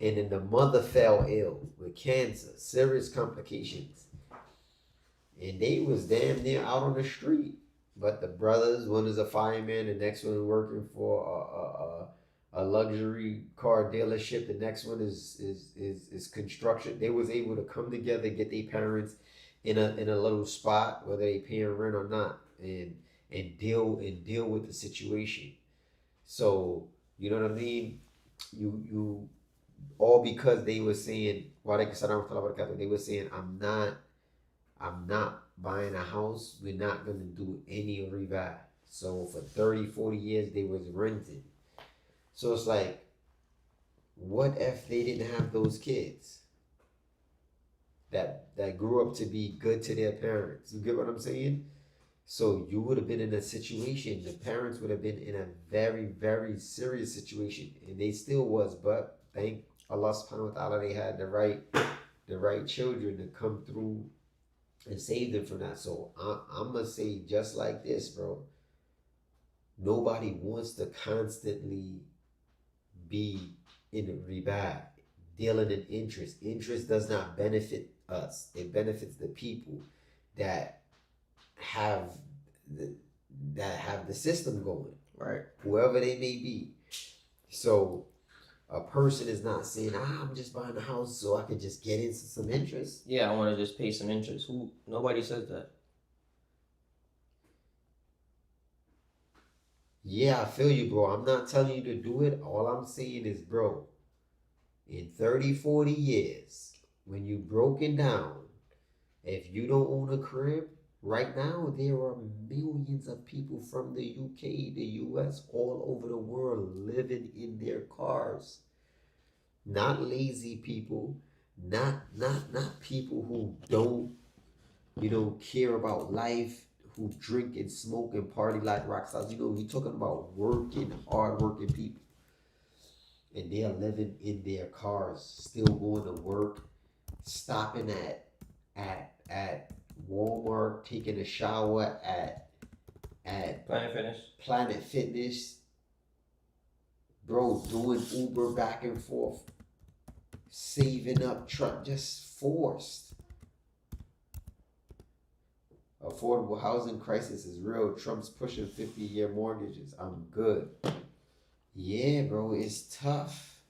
and then the mother fell ill with cancer, serious complications, and they was damn near out on the street. But the brothers, one is a fireman, the next one working for a luxury car dealership. The next one is construction. They was able to come together, get their parents in a little spot, whether they paying rent or not, and deal with the situation. So you know what I mean? You all because they were saying, they were saying, I'm not buying a house. We're not gonna do any riba. So for 30, 40 years they was renting. So it's like, what if they didn't have those kids that grew up to be good to their parents? You get what I'm saying? So you would have been in a situation, the parents would have been in a very, very serious situation, and they still was, but thank Allah subhanahu wa ta'ala, they had the right children to come through and save them from that. So I'm gonna say just like this, bro. Nobody wants to constantly be in riba, dealing in interest. Interest does not benefit us. It benefits the people that have the system going, Right. whoever they may be. So a person is not saying, I'm just buying a house so I can just get into some interest. Yeah, I want to just pay some interest. Nobody says that. Yeah, I feel you, bro. I'm not telling you to do it. All I'm saying is, bro, in 30, 40 years, when you broken down, if you don't own a crib, right now there are millions of people from the UK, the US, all over the world living in their cars. Not lazy people, not people who don't, care about life, who drink and smoke and party like rock stars. You know, you're talking about working, hard working people. And they're living in their cars, still going to work, stopping at Walmart, taking a shower at Planet Fitness, bro, doing Uber back and forth, saving up, just forced. Affordable housing crisis is real. Trump's pushing 50-year mortgages. I'm good. Yeah, bro, it's tough.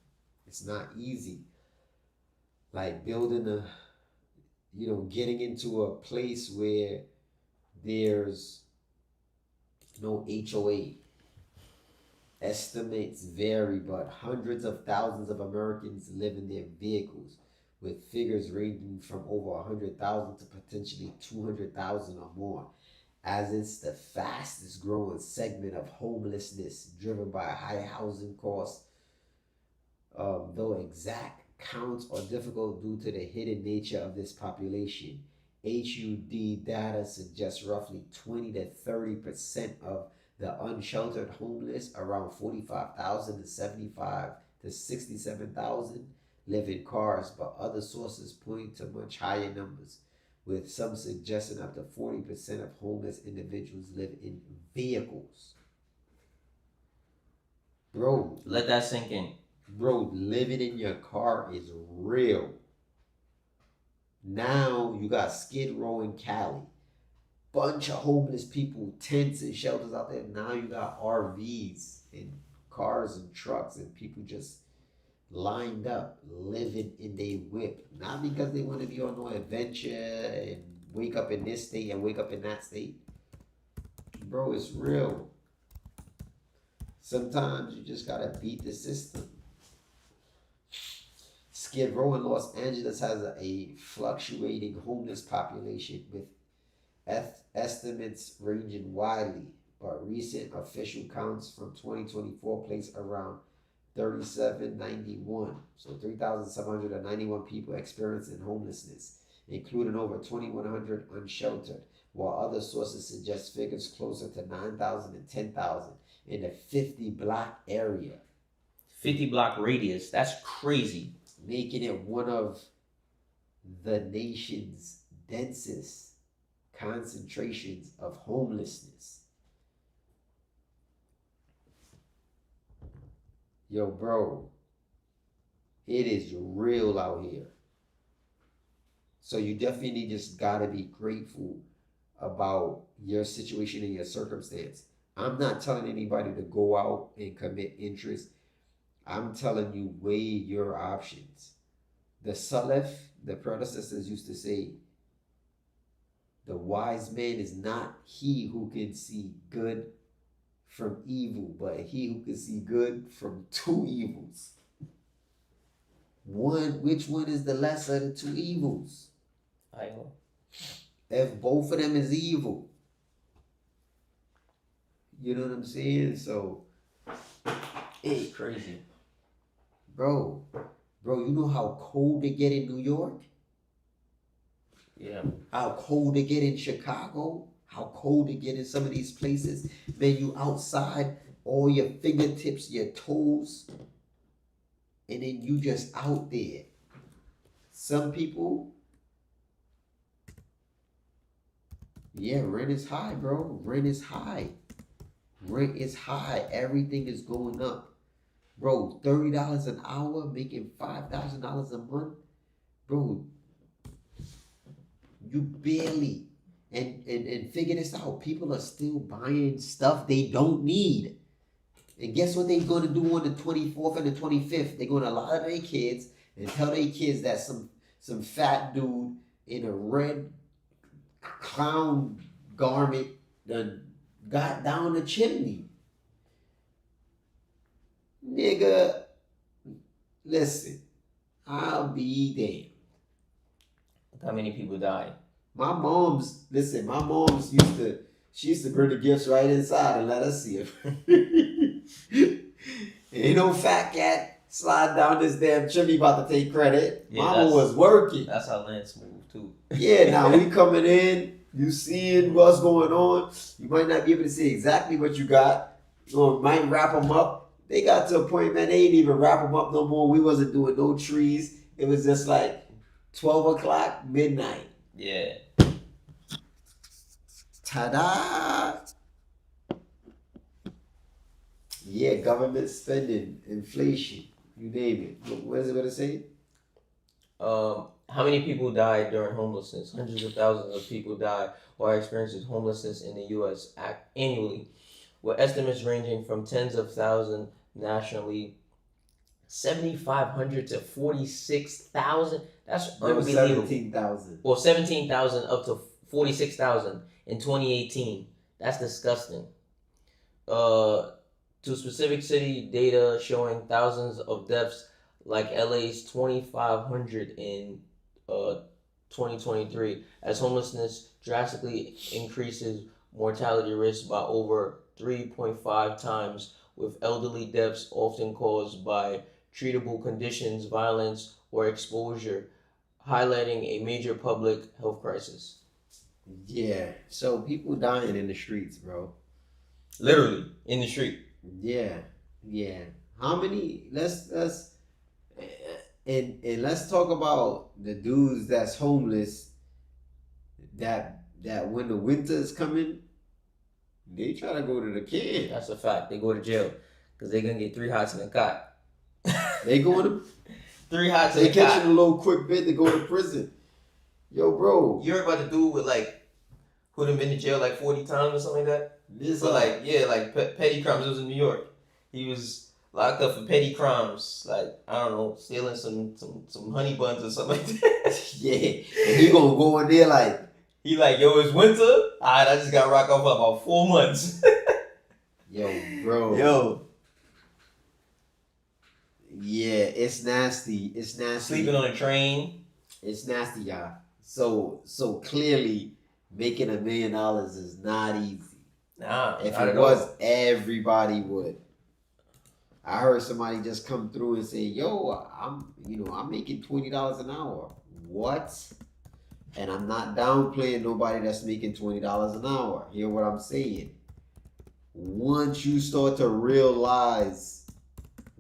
It's not easy. Like building getting into a place where there's no HOA. Estimates vary, but hundreds of thousands of Americans live in their vehicles, with figures ranging from over 100,000 to potentially 200,000 or more, as it's the fastest growing segment of homelessness driven by high housing costs. Though exact counts are difficult due to the hidden nature of this population, HUD data suggests roughly 20 to 30% of the unsheltered homeless, around 45,000 to 75 to 67,000, live in cars, but other sources point to much higher numbers, with some suggesting up to 40% of homeless individuals live in vehicles. Bro, let that sink in. Bro, living in your car is real. Now you got Skid Row in Cali. Bunch of homeless people, tents and shelters out there. Now you got RVs and cars and trucks and people just lined up, living in their whip. Not because they want to be on no adventure and wake up in this state and wake up in that state. Bro, it's real. Sometimes you just gotta beat the system. Skid Row in Los Angeles has a fluctuating homeless population with estimates ranging widely, but recent official counts from 2024 place around 3,791. So 3,791 people experiencing homelessness, including over 2,100 unsheltered, while other sources suggest figures closer to 9,000 and 10,000 in the 50 block area. 50 block radius, that's crazy. Making it one of the nation's densest concentrations of homelessness. Yo, bro, it is real out here. So you definitely just gotta be grateful about your situation and your circumstance. I'm not telling anybody to go out and commit interest. I'm telling you, weigh your options. The Salaf, the predecessors used to say, the wise man is not he who can see good from evil, but he who can see good from two evils. Which one is the lesser of the two evils? I know. If both of them is evil. You know what I'm saying? So, it's crazy. Bro, you know how cold it get in New York? Yeah. How cold it get in Chicago? How cold it get in some of these places? Man, you outside, all your fingertips, your toes, and then you just out there. Some people, yeah, rent is high, bro. Rent is high. Rent is high. Everything is going up. Bro, $30 an hour, making $5,000 a month. Bro, you barely, and figure this out. People are still buying stuff they don't need. And guess what they're going to do on the 24th and the 25th? They're going to lie to their kids and tell their kids that some fat dude in a red clown garment done got down the chimney. Nigga, listen, I'll be damned. How many people died? My mom's used to bring the gifts right inside and let us see it. Ain't no fat cat sliding down this damn chimney about to take credit. Yeah, Mama was working. That's how Lance moved too. Yeah, now we coming in, You seeing what's going on. You might not be able to see exactly what you got. You might wrap them up. They got to a point, man, they ain't even wrap them up no more. We wasn't doing no trees. It was just like 12 o'clock, midnight. Yeah. Ta-da! Yeah, government spending, inflation, you name it. What is it gonna say? How many people died during homelessness? Hundreds of thousands of people died or experienced homelessness in the U.S. Annually, with estimates ranging from tens of thousands nationally, 7,500 to 46,000. That's unbelievable. 17,000. Well, 17,000 up to 46,000 in 2018. That's disgusting. To specific city data showing thousands of deaths, like LA's 2,500 in 2023, as homelessness drastically increases mortality risk by over 3.5 times, with elderly deaths often caused by treatable conditions, violence, or exposure, highlighting a major public health crisis. Yeah, so people dying in the streets, bro. Literally in the street. Yeah. How many? Let's and let's talk about the dudes that's homeless. That when the winter is coming, they try to go to the can. That's a fact. They go to jail because they're gonna get 3 hots in a cot. They going to 3 hots in they a cot. catching a little quick bit to go to prison. Yo, bro. You heard about the dude with who done been to jail 40 times or something like that? This So petty crimes. It was in New York. He was locked up for petty crimes, I don't know, stealing some honey buns or something like that. yeah, and he gonna go in there he yo, it's winter. Alright, I just got rocked off for about 4 months. yo, bro. Yo, yeah, it's nasty. It's nasty. sleeping on a train. It's nasty, y'all. So clearly, making $1 million is not easy. Nah, If not it at was, all. everybody would. I heard somebody just come through and say, "Yo, I'm making $20 an hour." What? And I'm not downplaying nobody that's making $20 an hour. Hear what I'm saying? Once you start to realize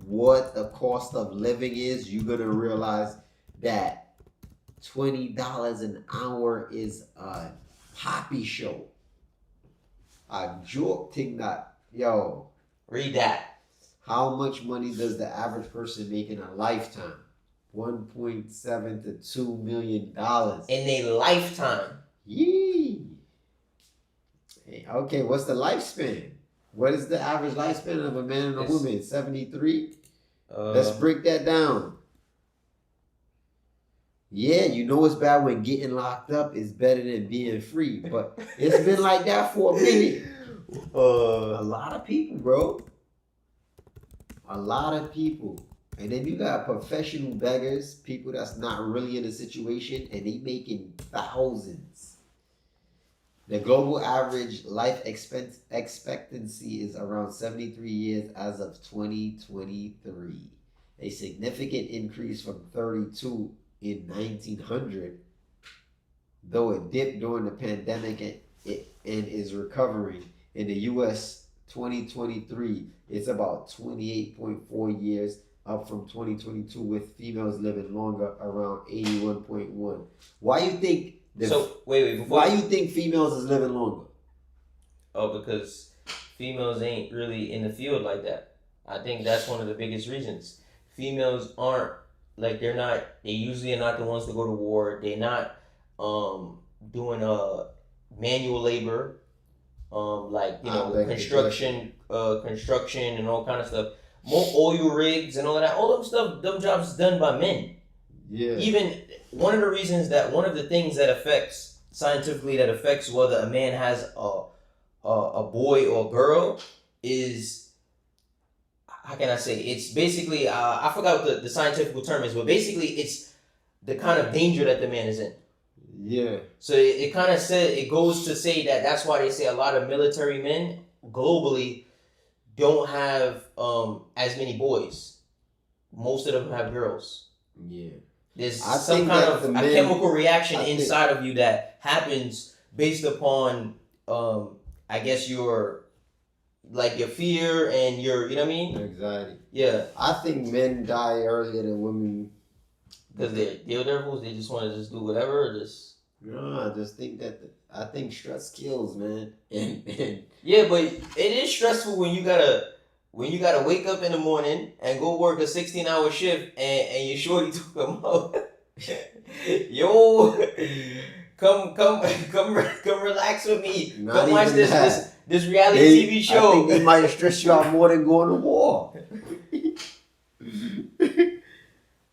what the cost of living is, you're gonna realize that $20 an hour is a poppy show. A joke thing that, yo, Read that. how much money does the average person make in a lifetime? 1.7 to $2 million. In a lifetime. Yee. Hey, okay, what's the lifespan? What is the average lifespan of a man and a woman? 73? Let's break that down. Yeah, you know it's bad when getting locked up is better than being free, but it's been like that for a minute. A lot of people, bro. A lot of people. And then you got professional beggars, people that's not really in a situation, and they making thousands. The global average life expectancy is around 73 years as of 2023. A significant increase from 32 in 1900, though it dipped during the pandemic and is recovering. In the U.S., 2023, it's about 28.4 years, up from 2022, with females living longer, around 81.1. Why you think? Why you think females is living longer? Oh, because females ain't really in the field like that. I think that's one of the biggest reasons. Females aren't they usually are not the ones to go to war. They're not doing manual labor, construction and all kind of stuff. More oil rigs and all of that. All them jobs is done by men. Yeah. Even one of the things that affects scientifically whether a man has a boy or girl is, how can I say, it's basically I forgot what the scientific term is, but basically it's the kind of danger that the man is in. Yeah. So it kind of it goes to say that's why they say a lot of military men globally don't have as many boys. Most of them have girls. Yeah. There's some kind of a chemical reaction inside of you that happens based upon I guess your fear and your, you know what I mean? Anxiety. Yeah. I think men die earlier than women. Because they're devils, they just want to just do whatever, or just... No, I just think that I think stress kills, man. And Yeah, but it is stressful when you gotta wake up in the morning and go work a 16-hour shift and your shorty talking about yo, come relax with me. Not Come watch even this that. this reality TV I show. think they might stress you out more than going to war.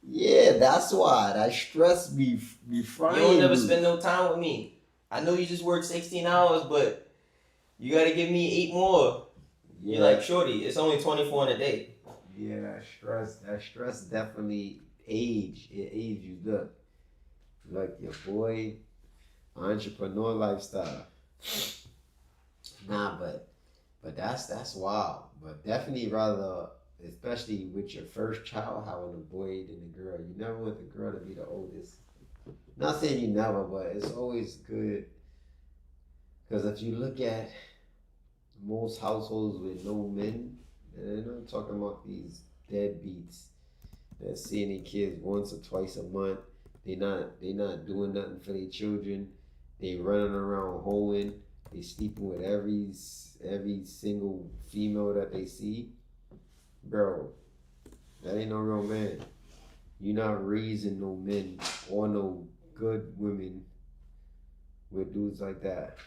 Yeah, that's why that stress be frying. You don't never spend no time with me. I know you just work 16 hours, but you gotta give me 8 more. Yeah. You're like, shorty, it's only 24 in a day. Yeah, that stress definitely age. It ages you up. Like your boy, entrepreneur lifestyle. Nah, but that's wild. But definitely rather, especially with your first child, having a boy than a girl. You never want the girl to be the oldest. Not saying you never, but it's always good. Because if you look at most households with no men, and I'm talking about these deadbeats that seeing their kids once or twice a month. They not doing nothing for their children. They running around hoeing. They sleeping with every single female that they see. Bro, that ain't no real man. You're not raising no men or no good women with dudes like that.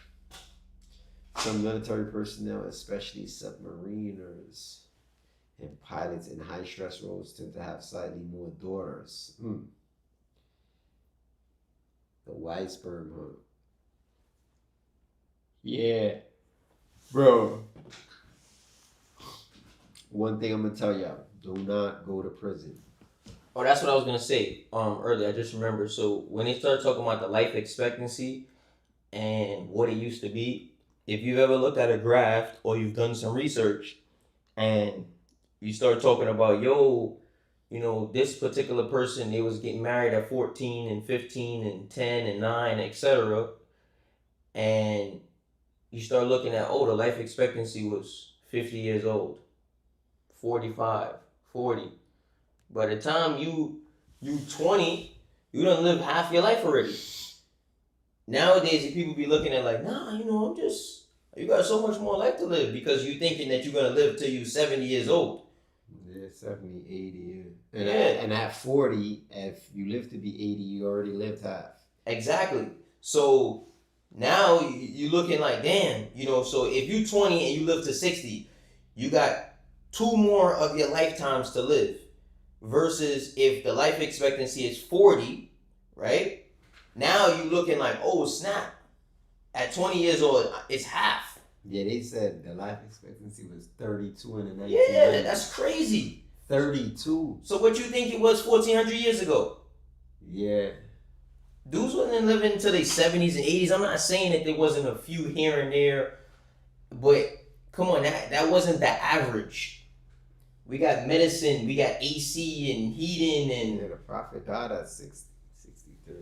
Some military personnel, especially submariners and pilots in high stress roles, tend to have slightly more daughters. The white sperm, huh? Yeah. Bro. One thing I'm gonna tell y'all, do not go to prison. Oh, that's what I was gonna say earlier. I just remembered. So when they started talking about the life expectancy and what it used to be, if you've ever looked at a graph or you've done some research and you start talking about, this particular person, they was getting married at 14 and 15 and 10 and 9, etc. And you start looking at, the life expectancy was 50 years old, 45, 40. By the time you 20, you done lived half your life already. Nowadays, people be looking at like, nah, you got so much more life to live because you thinking that you're going to live till you 70 years old. Yeah, 70, 80, yeah. And at 40, if you live to be 80, you already lived half. Exactly. So now you looking like, damn, so if you 20 and you live to 60, you got 2 more of your lifetimes to live. Versus if the life expectancy is 40, right? Now you looking like, oh snap. At 20 years old, it's half. Yeah, they said the life expectancy was 32 in the 1990s. Yeah, that's crazy. 32. So what you think it was 1,400 years ago? Yeah. Dudes wasn't living into their 70s and 80s. I'm not saying that there wasn't a few here and there, but come on, that wasn't the average. We got medicine, we got AC and heating and... Yeah, the prophet died at 63.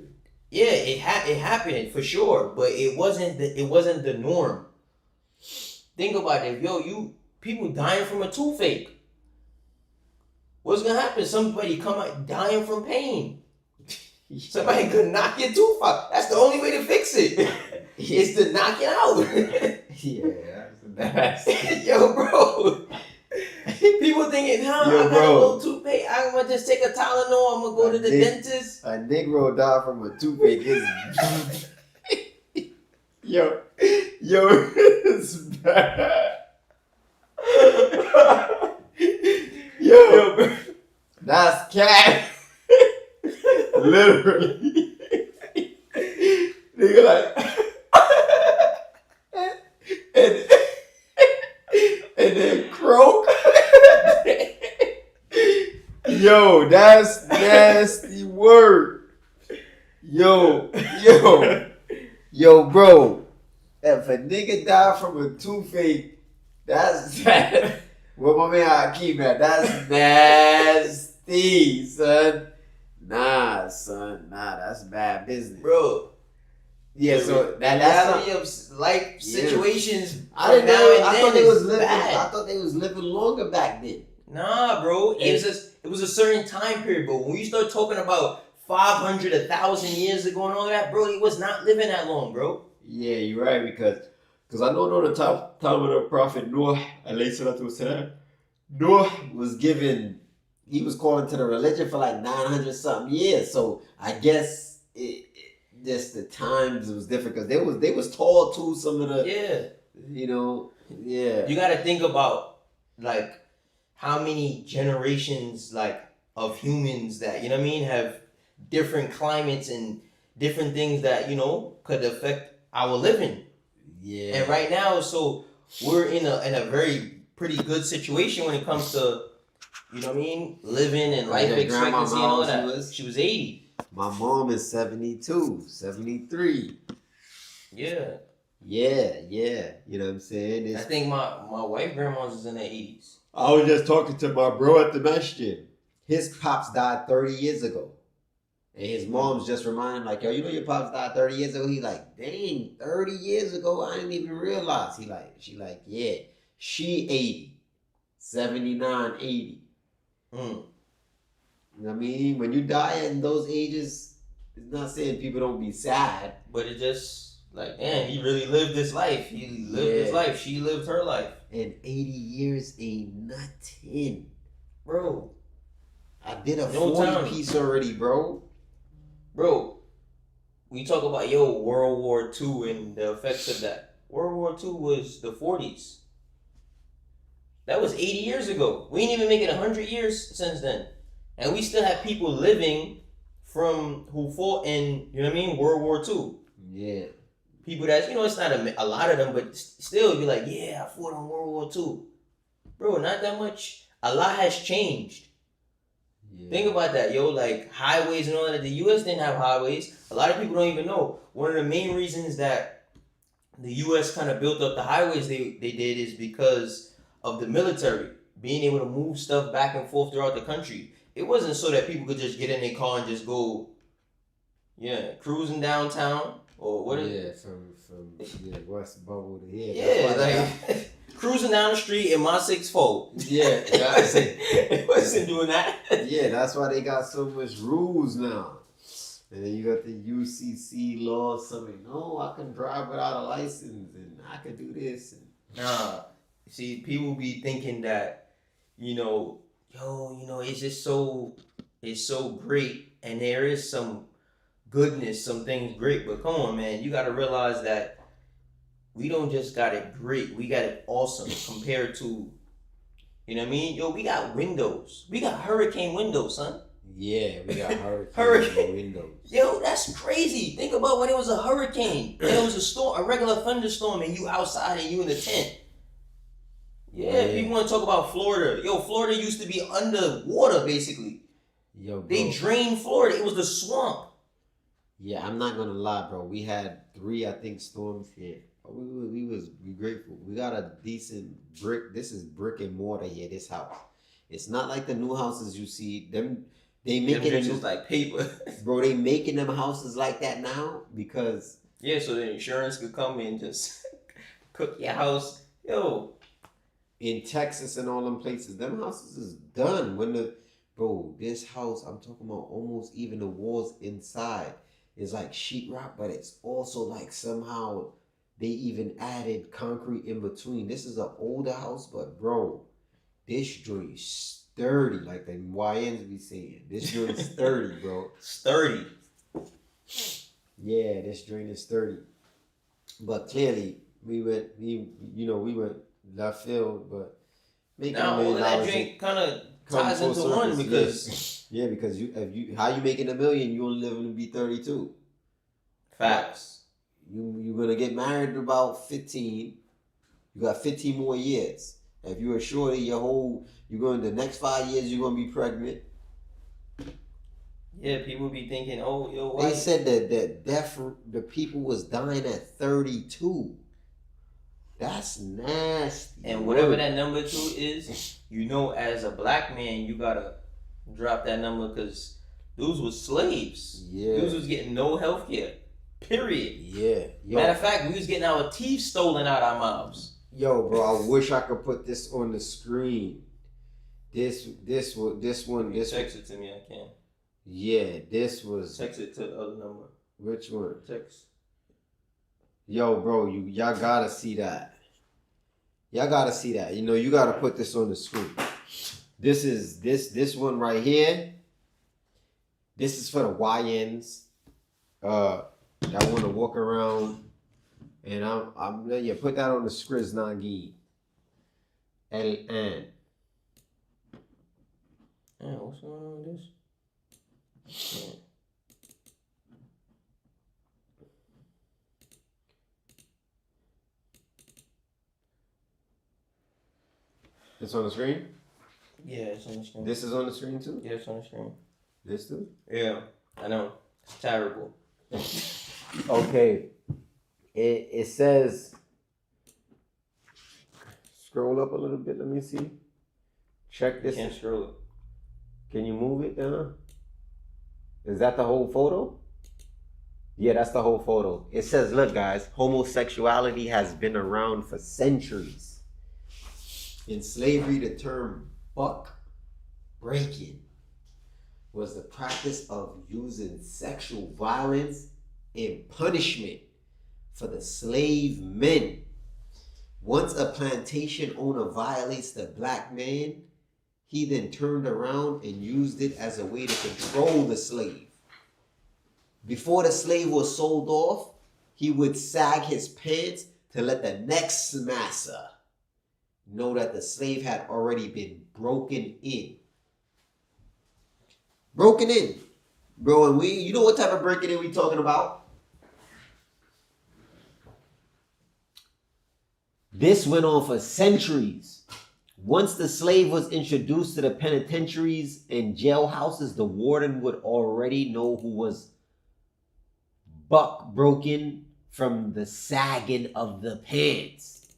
Yeah, it happened for sure, but it wasn't the norm. Think about it, people dying from a toothache. What's gonna happen? Somebody come out dying from pain. Somebody could knock your tooth out. That's the only way to fix it. Is to knock it out. Yeah, that's the best. Yo, bro. People thinking, I got a little toothache. I'm gonna just take a Tylenol. I'm gonna go to the dentist. A Negro died from a toothache. Yo, it's bad. Yo, that's cat. Literally. Nigga like. and then croak. Yo, that's nasty word. Yo, bro. If a nigga die from a toothache, that's that. What my man Hakeem at? That's nasty, son. Nah, that's bad business. Bro, Yeah, The so that's reality of life situations. I didn't now know. and I then thought they is was living. bad. I thought they was living longer back then. Nah, bro. It was a certain time period, but when you start talking about 500, 1,000 years ago and all that, bro, he was not living that long, bro. Yeah, you're right because I know the time of the prophet Noah, alayhi salatu wasalam, Noah was given. He was calling to the religion for like 900 something years. So I guess just the times was different because they was tall too. Some of the you know, You got to think about like how many generations like of humans that, you know what I mean, have different climates and different things that, you know, could affect our living. Yeah. And right now, so we're in a very pretty good situation when it comes to, you know what I mean, living and life expectancy and all that. She was 80. My mom is 72, 73. Yeah. Yeah. You know what I'm saying? I think my wife grandma's is in the 80s. I was just talking to my bro at the masjid. His pops died 30 years ago. And his mom's just reminding him, like, yo, you know your pops died 30 years ago? He like, dang, 30 years ago? I didn't even realize. She like, yeah. She 80. 79, 80. You know what I mean? When you die in those ages, it's not saying people don't be sad. But it just, like, damn, he really lived his life. He lived his life. She lived her life. And 80 years ain't nothing. Bro. I did a 40 piece already, bro. Bro, we talk about, World War II and the effects of that. World War II was the 40s. That was 80 years ago. We ain't even make it 100 years since then. And we still have people living from who fought in, you know what I mean, World War II. Yeah. People that's, it's not a lot of them, but still be like, yeah, I fought in World War II. Bro, not that much. A lot has changed. Yeah. Think about that, like highways and all that. The U.S. didn't have highways. A lot of people don't even know. One of the main reasons that the U.S. kind of built up the highways they did is because of the military being able to move stuff back and forth throughout the country. It wasn't so that people could just get in their car and just go, cruising downtown or what? From West Bubble to here. Yeah, like cruising down the street in my 6'4". Yeah, it wasn't doing that. Yeah, that's why they got so much rules now. And then you got the UCC law. Something, no, I can drive without a license, and I can do this. Nah, see, people be thinking that, it's just so great, and there is some goodness, some things great. But come on, man, you got to realize that we don't just got it great, we got it awesome compared to, you know what I mean? We got windows. We got hurricane windows, son. Yeah, we got hurricane windows. Yo, that's crazy. Think about when it was a hurricane and it was a storm, a regular thunderstorm, and you outside and you in the tent. Yeah, people want to talk about Florida. Florida used to be underwater, basically. Yo, bro. They drained Florida. It was the swamp. Yeah, I'm not gonna lie, bro. We had 3, I think, storms here. We grateful. We got a decent brick. This is brick and mortar here. This house. It's not like the new houses you see. They making them just like paper. Bro, they making them houses like that now because so the insurance could come in and just cook your house. In Texas and all them places, them houses is done. This house, I'm talking about almost even the walls inside is like sheetrock, but it's also like somehow they even added concrete in between. This is an older house, but bro, this joint is sturdy, like the YNs be saying. This joint is sturdy, bro. Sturdy. Yeah, this joint is sturdy. But clearly, we went left field, but now all of that drink kind of ties into one because because how you making $1 million, you only living to be 32. Facts. You're gonna get married at about 15. You got 15 more years. If you're a shorty, you're going the next 5 years you're gonna be pregnant. Yeah, people be thinking, they said that the people was dying at 32. That's nasty. And whatever that number 2 is, as a black man, you gotta drop that number because dudes was slaves. Yeah. Dudes was getting no health care. Period. Yeah. Yo, Matter of fact, we was getting our teeth stolen out our mouths. yo, bro, I wish I could put this on the screen. This one. Text it to me, I can. Yeah, this was. Text it to the other number. Which one? Text. Yo, bro, y'all gotta see that. Y'all gotta see that. You know, you gotta put this on the screen. This is this one right here. This is for the YNs that want to walk around. And I'm yeah, put that on the Skriz Nagi. LN. Yeah, what's going on with this? Yeah. It's on the screen? Yeah, it's on the screen. This is on the screen too? Yeah, it's on the screen. This too? Yeah, I know. It's terrible. Okay. It says, scroll up a little bit, let me see. Check You this. can't scroll it. Can you move it down? Is that the whole photo? Yeah, that's the whole photo. It says, look guys, homosexuality has been around for centuries. In slavery, the term buck breaking was the practice of using sexual violence in punishment for the slave men. Once a plantation owner violates the black man, he then turned around and used it as a way to control the slave. Before the slave was sold off, he would sag his pants to let the next master know that the slave had already been broken in. Broken in. Bro, and you know what type of breaking in we talking about? This went on for centuries. Once the slave was introduced to the penitentiaries and jailhouses, the warden would already know who was buck broken from the sagging of the pants.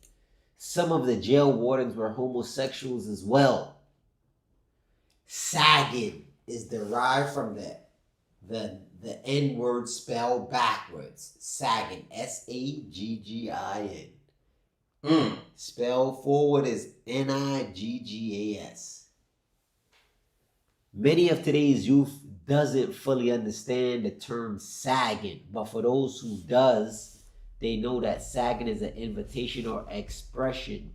Some of the jail wardens were homosexuals as well. Sagging is derived from the N-word spelled backwards. Sagging, S-A-G-G-I-N. Spelled forward is N-I-G-G-A-S. Many of today's youth doesn't fully understand the term sagging, but for those who does, they know that sagging is an invitation or expression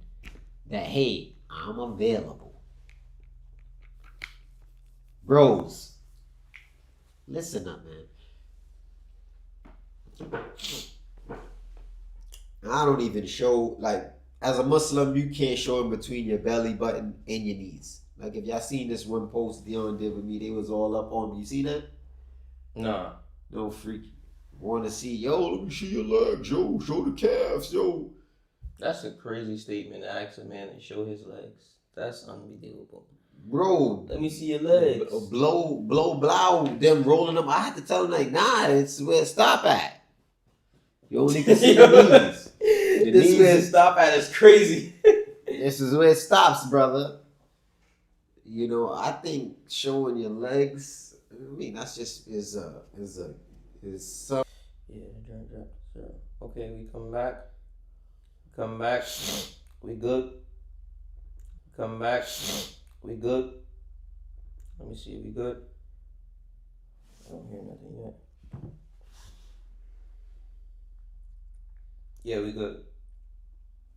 that, hey, I'm available. Bros, listen up, man. I don't even show, like, as a Muslim, you can't show in between your belly button and your knees. Like, if y'all seen this one post Dion did with me, they was all up on me. You see that? Nah. No freak. Want to see, yo, let me see your legs, yo, show the calves, yo. That's a crazy statement to ask a man to show his legs. That's unbelievable. Bro. Let me see your legs. Blow, them rolling them. I had to tell them, like, nah, it's where it stop at. You only can see the knees. This where it stop at is crazy. This is where it stops, brother. You know, I think showing your legs, I mean, that's just is some. Yeah, drop. Okay, we come back. We good. Come back. We good. Let me see if we good. I don't hear nothing yet. Yeah, we good.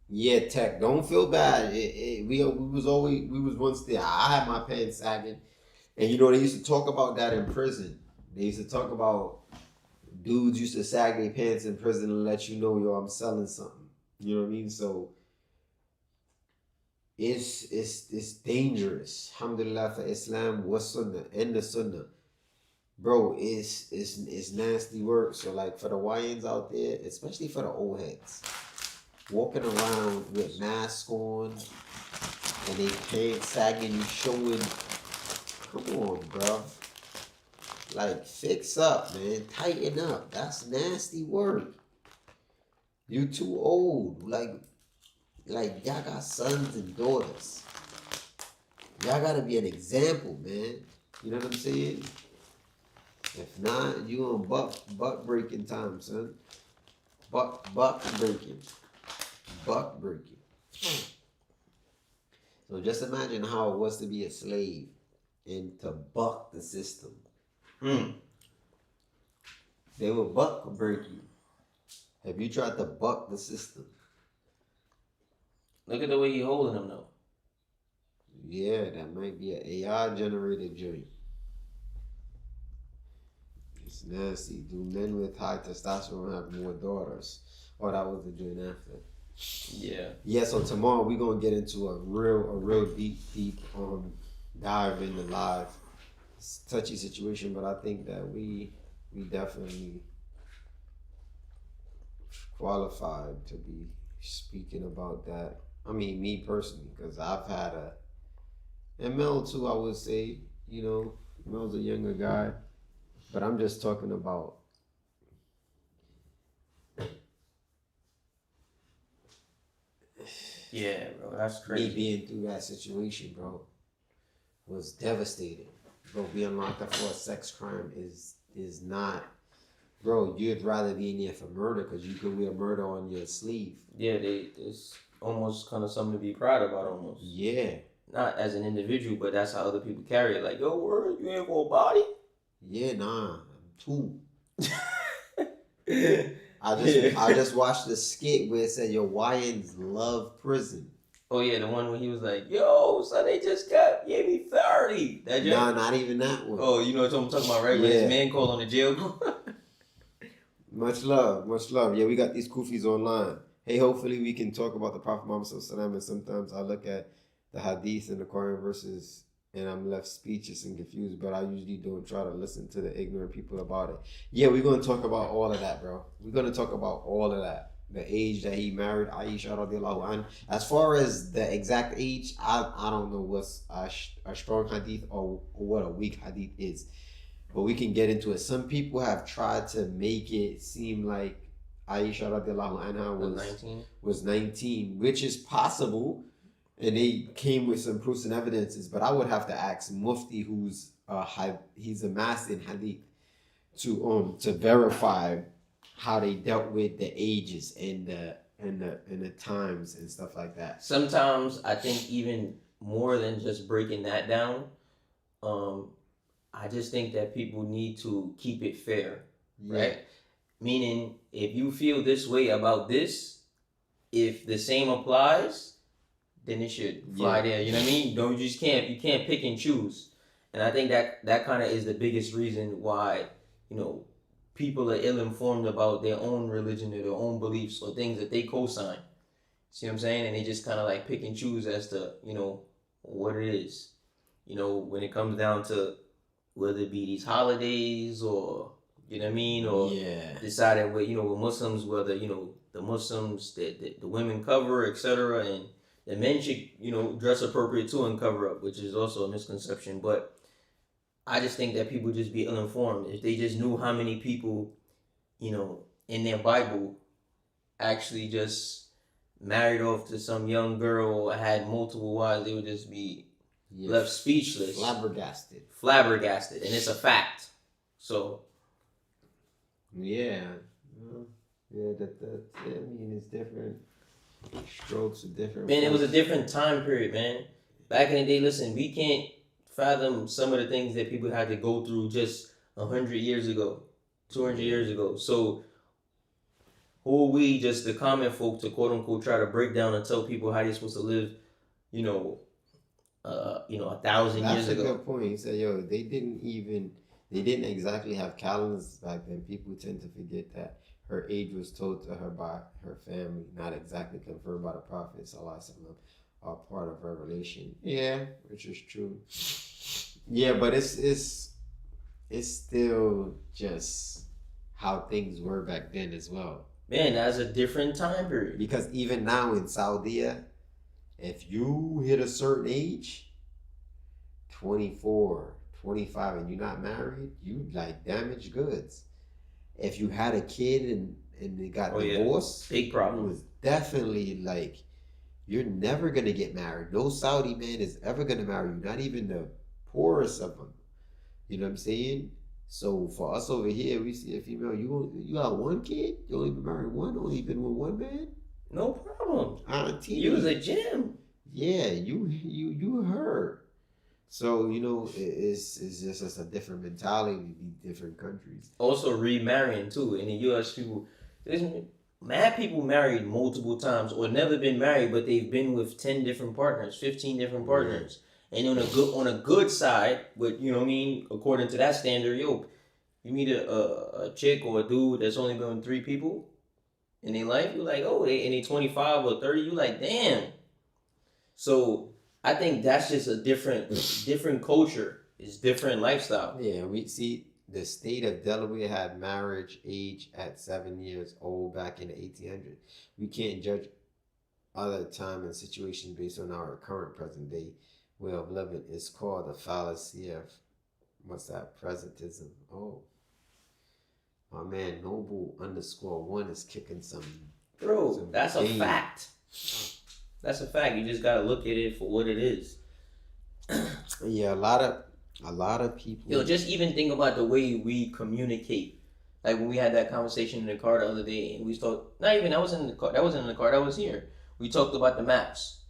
Yeah, Tech, don't feel bad. We was once there. I had my pants sagging, and you know they used to talk about that in prison. They used to talk about dudes used to sag their pants in prison and let you know, yo, I'm selling something. You know what I mean? So it's dangerous. Alhamdulillah for Islam was Sunnah and the Sunnah. Bro, it's nasty work. So like for the YNs out there, especially for the old heads, walking around with masks on and they pants sagging, you showing, come on, bro. Like, fix up, man. Tighten up. That's nasty work. You too old. Like y'all got sons and daughters. Y'all gotta be an example, man. You know what I'm saying? If not, you on buck breaking time, son. Buck breaking. Buck breaking. So just imagine how it was to be a slave and to buck the system. They will buck break you. Have you tried to buck the system? Look at the way he holding him though. Yeah, that might be an AI generated joint. It's nasty. Do men with high testosterone have more daughters? Oh, that was the joint after. Yeah. Yeah, so tomorrow we're gonna get into a real deep dive into live. It's a touchy situation, but I think that we definitely qualified to be speaking about that. I mean, me personally, because I've had and Mel too, I would say, you know, Mel's a younger guy, but I'm just talking about Yeah, bro, that's crazy. me being through that situation, bro, was devastating. Bro, being locked up for a sex crime is not, bro. You'd rather be in there for murder because you could wear murder on your sleeve. Yeah, it's almost kind of something to be proud about, almost. Yeah. Not as an individual, but that's how other people carry it. Like, yo, word, you ain't gonna body? Yeah, nah, I'm too. I just watched the skit where it said, "Yo, YNs love prison." Oh yeah, the one where he was like, yo, so they just gave me 30. That joke? Nah, not even that one. Oh, you know what I'm talking about, right? When Yeah. his man called on the jail. Much love, much love. Yeah, we got these kufis online. Hey, hopefully we can talk about the Prophet Muhammad Sallallahu Alaihi Wasallam, and sometimes I look at the hadith and the Quran verses and I'm left speechless and confused, but I usually don't try to listen to the ignorant people about it. Yeah, we're going to talk about all of that, bro. We're going to talk about all of that. The age that he married Aisha radiallahu anha. As far as the exact age, I don't know what's a strong hadith or what a weak hadith is. But we can get into it. Some people have tried to make it seem like Aisha radiallahu anha was 19, which is possible. And they came with some proofs and evidences. But I would have to ask Mufti, who's he's a master in hadith, to verify how they dealt with the ages and the times and stuff like that. Sometimes I think even more than just breaking that down, I just think that people need to keep it fair, right? Meaning, if you feel this way about this, if the same applies, then it should fly there. You know what I mean? You can't pick and choose. And I think that kind of is the biggest reason why, people are ill-informed about their own religion or their own beliefs or things that they co-sign. See what I'm saying? And they just kind of like pick and choose as to, what it is. When it comes down to whether it be these holidays or, you know what I mean? Or deciding with Muslims, whether, the Muslims, the women cover, etc. And the men should, dress appropriate too and cover up, which is also a misconception. But I just think that people just be ill-informed. If they just knew how many people, in their Bible actually just married off to some young girl or had multiple wives, they would just be left speechless. Flabbergasted. And it's a fact. So. Yeah. I mean, it's different. Strokes are different. Man, it was a different time period, man. Back in the day, listen, we can't fathom some of the things that people had to go through just 100 years ago, 200 years ago. So who are we, just the common folk, to quote unquote try to break down and tell people how they're supposed to live, 1,000 years ago? That's a good point. He said, they didn't exactly have calendars back then. People tend to forget that her age was told to her by her family, not exactly confirmed by the Prophet Sallallahu Alaihi Wasallam, are part of revelation. Yeah, which is true. Yeah, but it's still just how things were back then as well. Man, that's a different time period. Because even now in Saudi, if you hit a certain age, 24, 25, and you're not married, you like damaged goods. If you had a kid and they got divorced, big problem. It was definitely like, you're never going to get married. No Saudi man is ever going to marry you, not even the poorest of them. You know what I'm saying? So for us over here, we see a female. You got one kid. You only been married one. Only been with one man. No problem. Auntie. You was a gem. Yeah, you heard. So it's just a different mentality in these different countries. Also remarrying too. In the U.S., there's mad people married multiple times or never been married, but they've been with 10 different partners, 15 different partners. And on a good side, but you know what I mean, according to that standard, you meet a chick or a dude that's only been with 3 people in their life, you're like, oh, they 25 or 30, you like, damn. So I think that's just a different culture. It's different lifestyle. Yeah, we see the state of Delaware had marriage age at 7 years old back in the 1800s. We can't judge other time and situation based on our current present day way of living. It's called the fallacy of presentism. Oh, my man Noble_1 is kicking some. Bro, that's a fact. That's a fact. You just gotta look at it for what it is. Yeah, a lot of people. Yo, just even think about the way we communicate. Like when we had that conversation in the car the other day, and we talked. Not even that wasn't in the car. That wasn't in the car. That was here. We talked about the maps.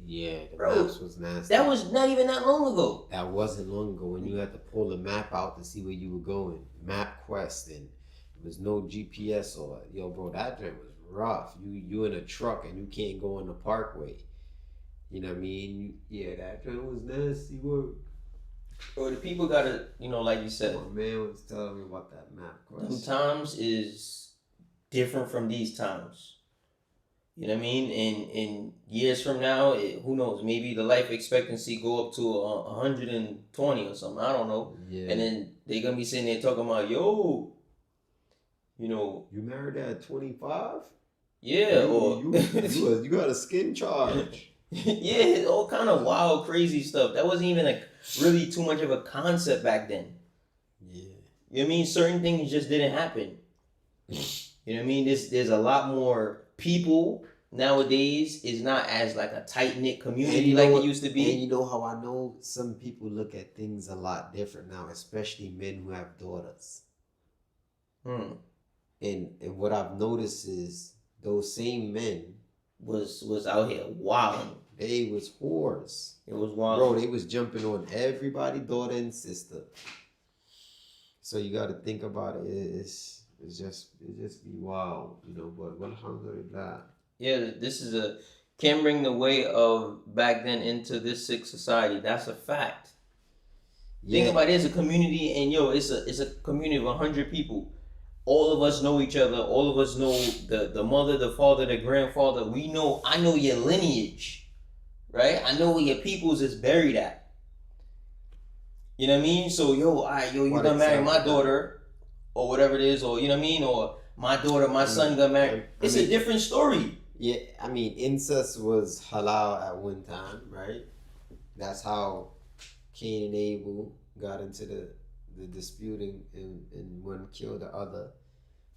Yeah, the Bro, maps was nasty. That was not even that long ago. That wasn't long ago when you had to pull the map out to see where you were going. MapQuest, and there was no GPS or bro, that joint was rough. You in a truck and you can't go on the parkway. You know what I mean? Yeah, that joint was nasty work. Bro, the people gotta, like you said. My man was telling me about that MapQuest. Them times is different from these times. You know what I mean? And years from now, who knows? Maybe the life expectancy go up to 120 or something. I don't know. Yeah. And then they gonna be sitting there talking about, yo, you married at 25? Yeah, you got a skin charge. Yeah, all kind of wild, crazy stuff. That wasn't even really too much of a concept back then. Yeah. You know what I mean? Certain things just didn't happen. You know what I mean? There's a lot more people nowadays. Is not as like a tight-knit community like it used to be. And you know how I know some people look at things a lot different now, especially men who have daughters. And what I've noticed is those same men was out here wilding. They was whores. It was wild. Bro, they was jumping on everybody, daughter and sister. So you got to think about it. It's just be wild, but alhamdulillah. Yeah, this can bring the way of back then into this sick society. That's a fact. Yeah. Think about it as a community, and it's a community of 100 people. All of us know each other. All of us know the mother, the father, the grandfather. I know your lineage, right? I know where your peoples is buried at. You know what I mean? So, you gonna marry my daughter, or whatever it is, or you know what I mean? Or my daughter, my son got married. It's a different story. Yeah, I mean, incest was halal at one time, right? That's how Cain and Abel got into the disputing, and one killed the other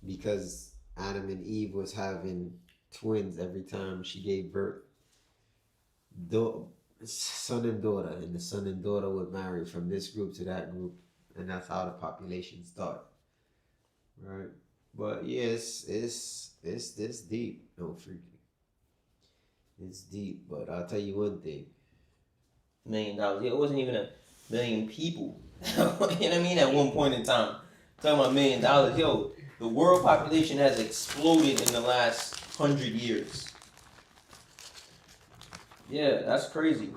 because Adam and Eve was having twins every time she gave birth. Son and daughter, and the son and daughter would marry from this group to that group, and that's how the population started, right? But yes, it's this deep. No, freaky. It's deep, but I'll tell you one thing. $1 million. It wasn't even 1 million people. You know what I mean? At one point in time, talking about $1 million. Yo, the world population has exploded in the last 100 years. Yeah, that's crazy.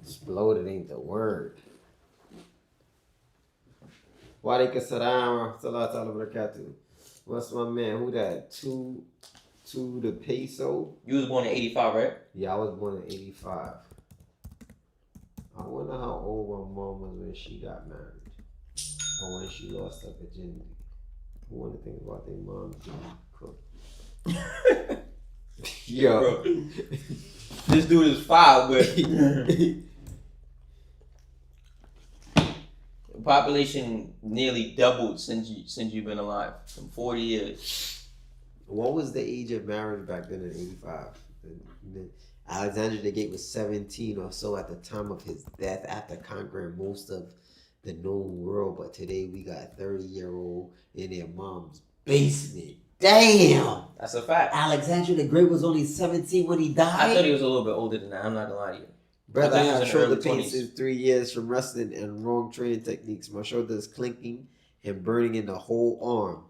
Exploded ain't the word. Wa alaikum assalam wa rahmatullahi wa barakatuh. What's my man? Who that? Two the peso? You was born in 85, right? Yeah, I was born in 85. I wonder how old my mom was when she got married. Or when she lost her virginity. I want to think about their mom being cooked. Yo. Bro. This dude is 5, but the population nearly doubled since you've been alive. In 40 years. What was the age of marriage back then in 85? Alexander the Great was 17 or so at the time of his death after conquering most of the known world, but today we got 30-year-old in their mom's basement. Damn! That's a fact. Alexander the Great was only 17 when he died. I thought he was a little bit older than that. I'm not gonna lie to you. Brother, I he was had in the shoulder early pain 20s. since 3 years from wrestling and wrong training techniques. My shoulder is clinking and burning in the whole arm.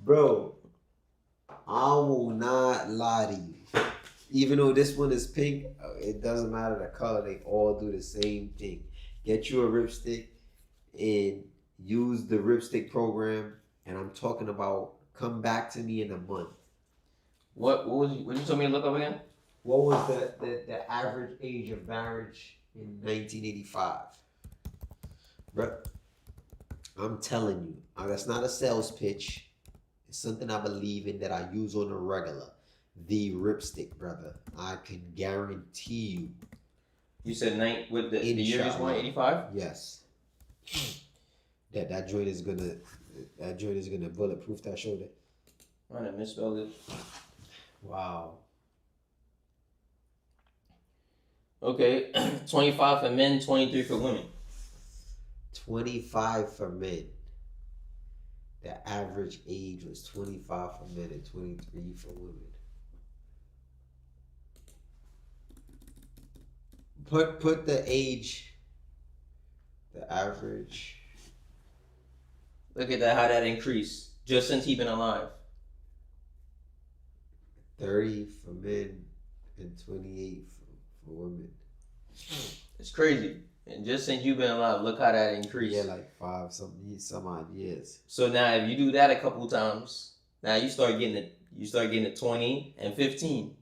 Bro, I will not lie to you. Even though this one is pink, it doesn't matter the color. They all do the same thing. Get you a ripstick and use the ripstick program. And I'm talking about come back to me in a month. What you told me to look up again? What was the average age of marriage in 1985? Bro, I'm telling you, that's not a sales pitch. It's something I believe in that I use on a regular. The ripstick, brother. I can guarantee you. You said with the year is 185? Yes. That joint is gonna bulletproof that shoulder. I done misspelled it. Wow. Okay, 25 for men, 23 for women. 25 for men. The average age was 25 for men and 23 for women. Put the age, the average. Look at that, how that increased just since he been alive. 30 for men and 28 for women. It's crazy. And just since you've been alive, look how that increased. Yeah, like some odd years. So now if you do that a couple times, now you start getting it 20 and 15.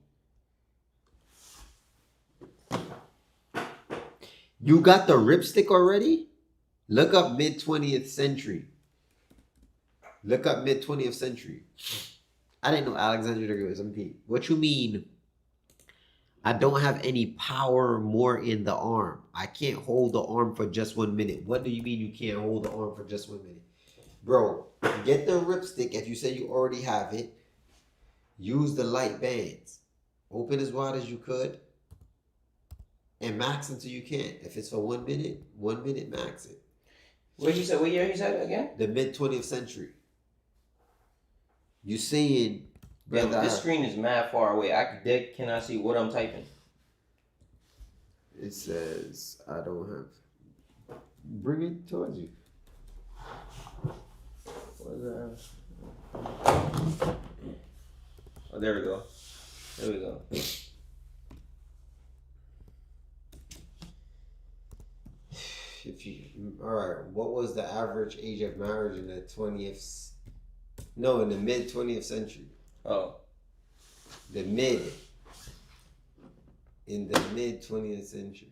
You got the ripstick already? Look up mid 20th century. Look up mid 20th century. I didn't know Alexander the Great was MP. What you mean? I don't have any power more in the arm. I can't hold the arm for just 1 minute. What do you mean you can't hold the arm for just 1 minute? Bro, get the ripstick if you say you already have it. Use the light bands. Open as wide as you could. And max until you can't. If it's for 1 minute, 1 minute max it. What year he said again? The mid 20th century. You saying, Yeah, brother, this screen is mad far away. I cannot see what I'm typing. it says I don't have. Bring it towards you. What is that? Oh, there we go. There we go. If you all right, what was the average age of marriage in the 20th? No, in the mid 20th century. Oh, In the mid 20th century.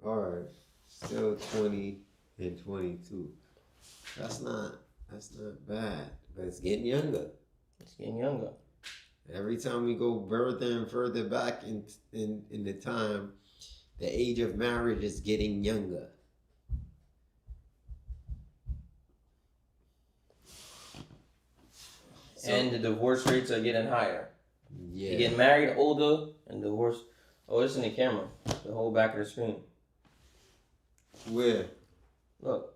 All right, still 20 and 22. That's not bad, but it's getting younger. it's getting younger. Every time we go further and further back in the time, the age of marriage is getting younger. And the divorce rates are getting higher. Yeah. You get married older and divorce. Oh, it's in the camera. The whole back of the screen. Where? Look.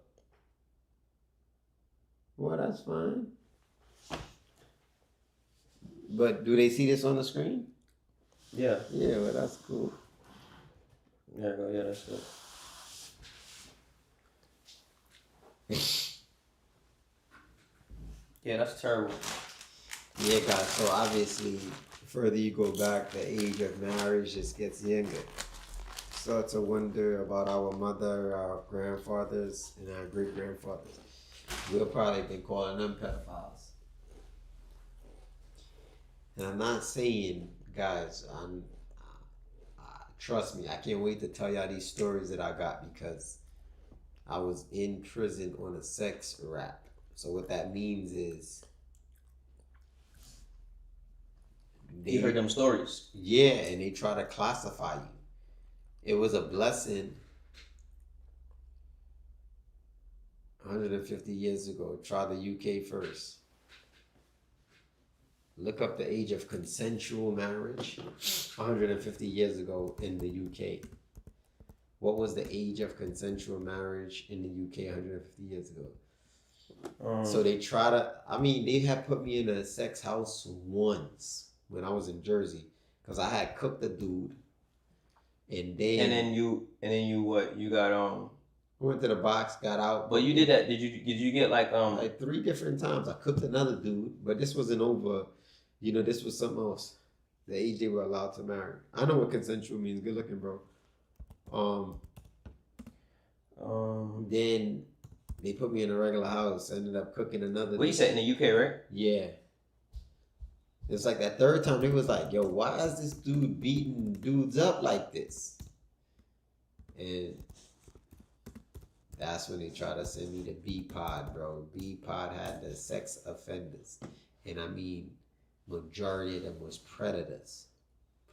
Well, that's fine. But do they see this on the screen? Yeah. Yeah, well, that's cool. There you go. Yeah, that's it. Yeah, that's terrible. Yeah, guys. So obviously, the further you go back, the age of marriage just gets younger. Start to wonder about our mother, our grandfathers, and our great grandfathers. We'll probably been calling them pedophiles. And I'm not saying, guys, trust me, I can't wait to tell y'all these stories that I got because I was in prison on a sex rap. So what that means is You heard them stories. Yeah, and they try to classify you. It was a blessing. 150 years ago. Try the UK first. Look up the age of consensual marriage 150 years ago in the UK. What was the age of consensual marriage in the UK 150 years ago? So they try to, they had put me in a sex house once when I was in Jersey because I had cooked the dude. And then you what? You got went to the box, got out. But you did that. Did you get like 3 different times? I cooked another dude, but this wasn't over. This was something else. The age they were allowed to marry. I know what consensual means. Good looking, bro. Then they put me in a regular house. Ended up cooking another. What you said in the UK, right? Yeah. It's like that third time they was like, yo, why is this dude beating dudes up like this? And that's when they tried to send me to B-Pod, bro. B-Pod had the sex offenders. And majority of them was predators.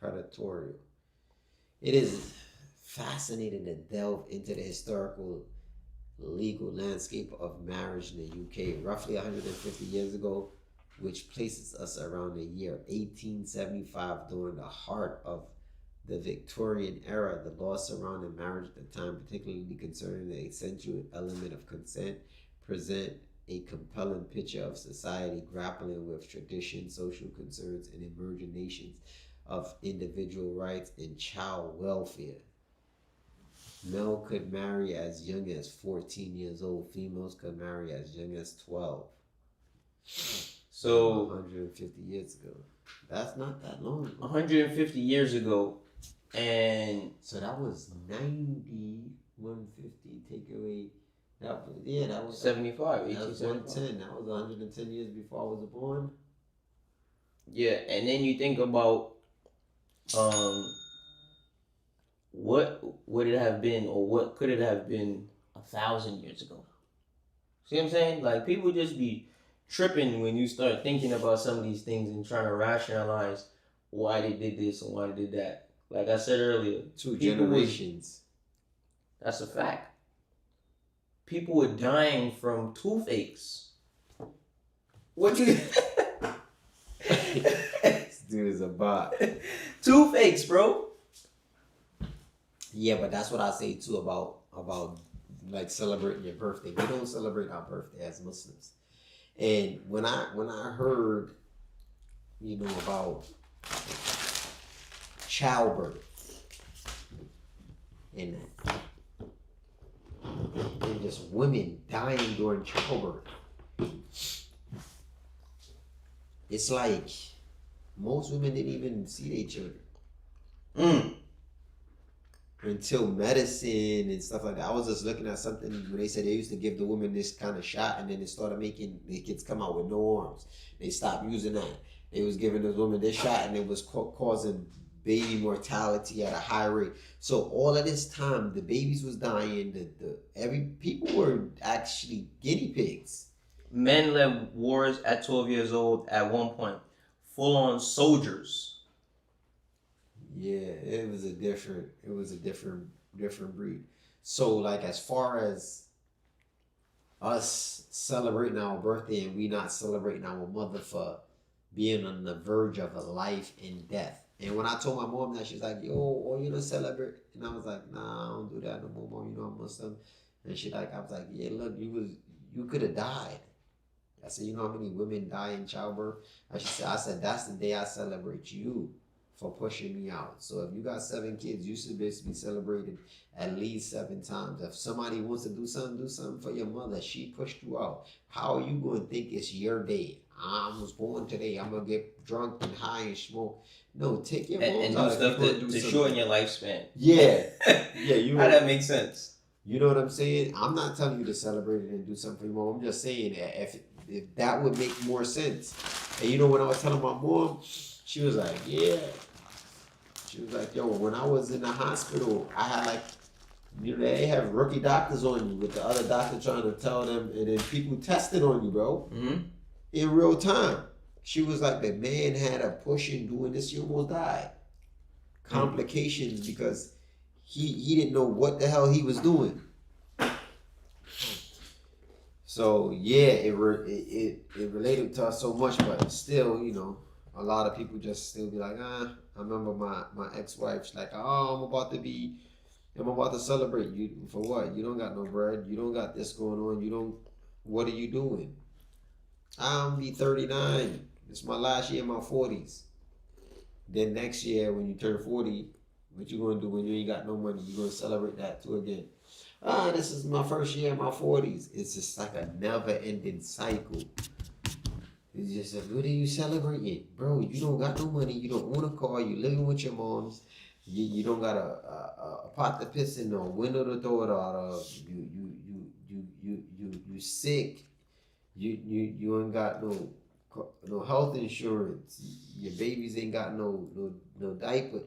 Predatorial. It is fascinating to delve into the historical legal landscape of marriage in the UK roughly 150 years ago, which places us around the year 1875 during the heart of the Victorian era. The laws surrounding marriage at the time, particularly concerning the essential element of consent, present a compelling picture of society grappling with tradition, social concerns, and emerging nations of individual rights and child welfare. Male could marry as young as 14 years old. Females could marry as young as 12. So 150 years ago. That's not that long ago. 150 years ago, and so that was 90. 150 take away. That was 75. That was 110. That was 110 years before I was born. Yeah, and then you think about what would it have been, or what could it have been 1,000 years ago? See what I'm saying? Like, people just be tripping when you start thinking about some of these things and trying to rationalize why they did this and why they did that. Like I said earlier, 2 generations. That's a fact. People were dying from toothaches. What you? This dude is a bot. Toothaches, bro. Yeah, but that's what I say too about like celebrating your birthday. We don't celebrate our birthday as Muslims. And when I heard, about childbirth and just women dying during childbirth, it's like most women didn't even see their children. Until medicine and stuff like that. I was just looking at something when they said they used to give the women this kind of shot, and then they started making the kids come out with no arms. They stopped using that. They was giving the women this shot, and it was causing baby mortality at a high rate. So all of this time, the babies was dying. People were actually guinea pigs. Men led wars at 12 years old at one point. Full on soldiers. Yeah, it was a different breed. So like, as far as us celebrating our birthday and we not celebrating our mother for being on the verge of a life and death. And when I told my mom that, she's like, yo, you don't celebrate? And I was like, nah, I don't do that no more, Mom. I'm Muslim. And I was like, yeah, look, you could have died. I said, you know how many women die in childbirth? I said, that's the day I celebrate you for pushing me out. So if you got 7 kids, you should basically be celebrated at least 7 times. If somebody wants to do something for your mother. She pushed you out. How are you going to think it's your day? I was born today. I'm going to get drunk and high and smoke. No, take your and do stuff to shorten your lifespan. Yeah. How that makes sense. You know what I'm saying? I'm not telling you to celebrate it and do something for your mom. I'm just saying that if that would make more sense. And when I was telling my mom, she was like, yeah. She was like, yo, when I was in the hospital, I had they have rookie doctors on you with the other doctor trying to tell them, and then people tested on you, bro, in real time. She was like, the man had a pushing doing this, he almost died. Complications because he didn't know what the hell he was doing. So yeah, it related to us so much, but still, you know, a lot of people just still be like, ah. I remember my ex-wife, she's like, oh, I'm about to celebrate you for what? You don't got no bread. You don't got this going on. You don't. What are you doing? I'm be 39. It's my last year in my 40s. Then next year when you turn 40, what you gonna do when you ain't got no money? You gonna celebrate that too again? Ah, this is my first year in my 40s. It's just like a never-ending cycle. It's just like, what are you celebrating, bro? You don't got no money. You don't own a car. You living with your moms. You don't got a pot to piss in, no window to throw it out of. You sick. You ain't got no health insurance. Your babies ain't got no diaper.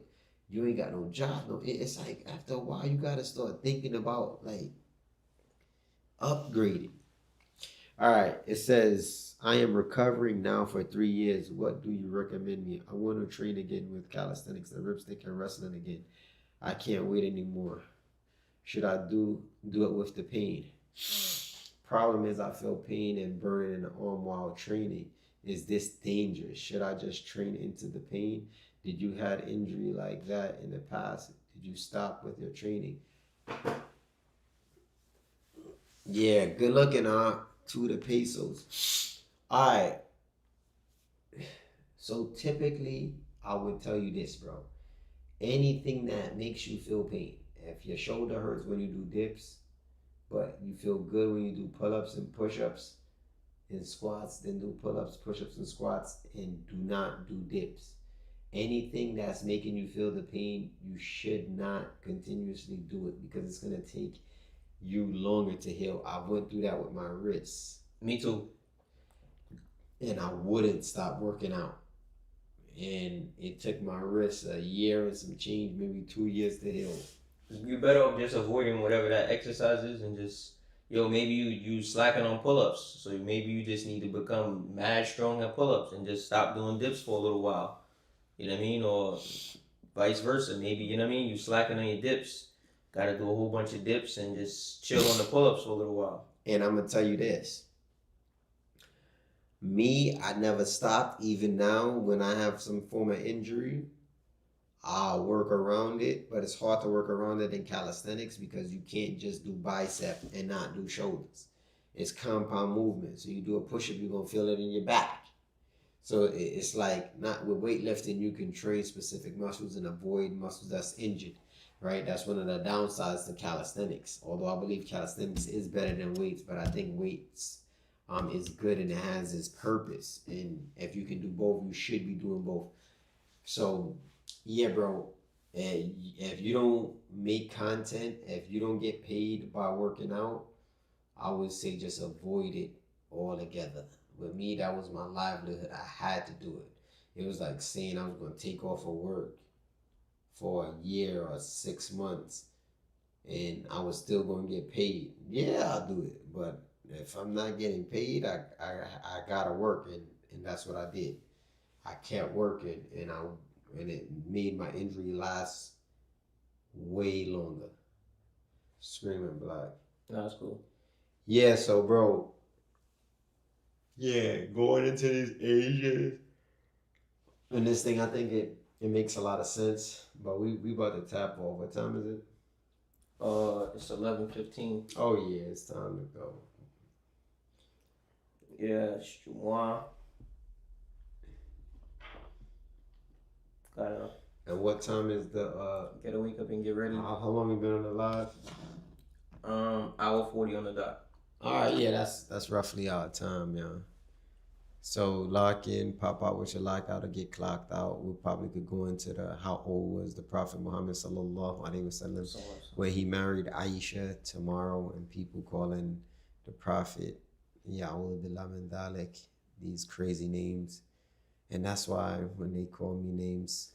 You ain't got no job. No, it's like after a while you gotta start thinking about like upgrading. All right, it says I am recovering now for 3 years. What do you recommend me? I want to train again with calisthenics, the ripstick, and wrestling again. I can't wait anymore. Should I do it with the pain? Problem is I feel pain and burning in the arm while training. Is this dangerous? Should I just train into the pain? Did you had injury like that in the past? Did you stop with your training? Yeah, good looking, to the pesos. All right. So typically, I would tell you this, bro. Anything that makes you feel pain. If your shoulder hurts when you do dips, but you feel good when you do pull-ups and push-ups and squats, then do pull-ups, push-ups, and squats, and do not do dips. Anything that's making you feel the pain, you should not continuously do it because it's going to take you longer to heal. I went through that with my wrists. Me too. And I wouldn't stop working out. And it took my wrists a year and some change, maybe 2 years to heal. You better off just avoiding whatever that exercise is and just, maybe you slacking on pull-ups. So maybe you just need to become mad strong at pull-ups and just stop doing dips for a little while. You know what I mean? Or vice versa. Maybe, you know what I mean? You slacking on your dips. Got to do a whole bunch of dips and just chill on the pull-ups for a little while. And I'm going to tell you this. Me, I never stopped. Even now, when I have some form of injury, I'll work around it. But it's hard to work around it in calisthenics because you can't just do bicep and not do shoulders. It's compound movement. So you do a push-up, you're going to feel it in your back. So it's like, not with weightlifting, you can train specific muscles and avoid muscles that's injured, right? That's one of the downsides to calisthenics. Although I believe calisthenics is better than weights, but I think weights is good and it has its purpose. And if you can do both, you should be doing both. So, yeah, bro, if you don't make content, if you don't get paid by working out, I would say just avoid it altogether. With me, that was my livelihood. I had to do it. It was like saying I was going to take off of work for a year or 6 months and I was still going to get paid. Yeah, I'll do it. But if I'm not getting paid, I got to work. And that's what I did. I kept working and it made my injury last way longer. Screaming black. No, that's cool. Yeah, so bro. Yeah, going into these ages. And this thing, I think it makes a lot of sense. But we about to tap off. What time is it? It's 11:15. Oh yeah, it's time to go. Yeah, it's Juwan. Gotta And what time is the gotta wake up and get ready. how long you been on the live? Hour 40 on the dot. All right, yeah, that's roughly our time, yeah. So lock in, pop out with your lockout or get clocked out. We probably could go into the how old was the Prophet Muhammad sallallahu alaihi wasallam when he married Aisha tomorrow, and people calling the Prophet Ya'ul Billah min Dalik, these crazy names. And that's why when they call me names,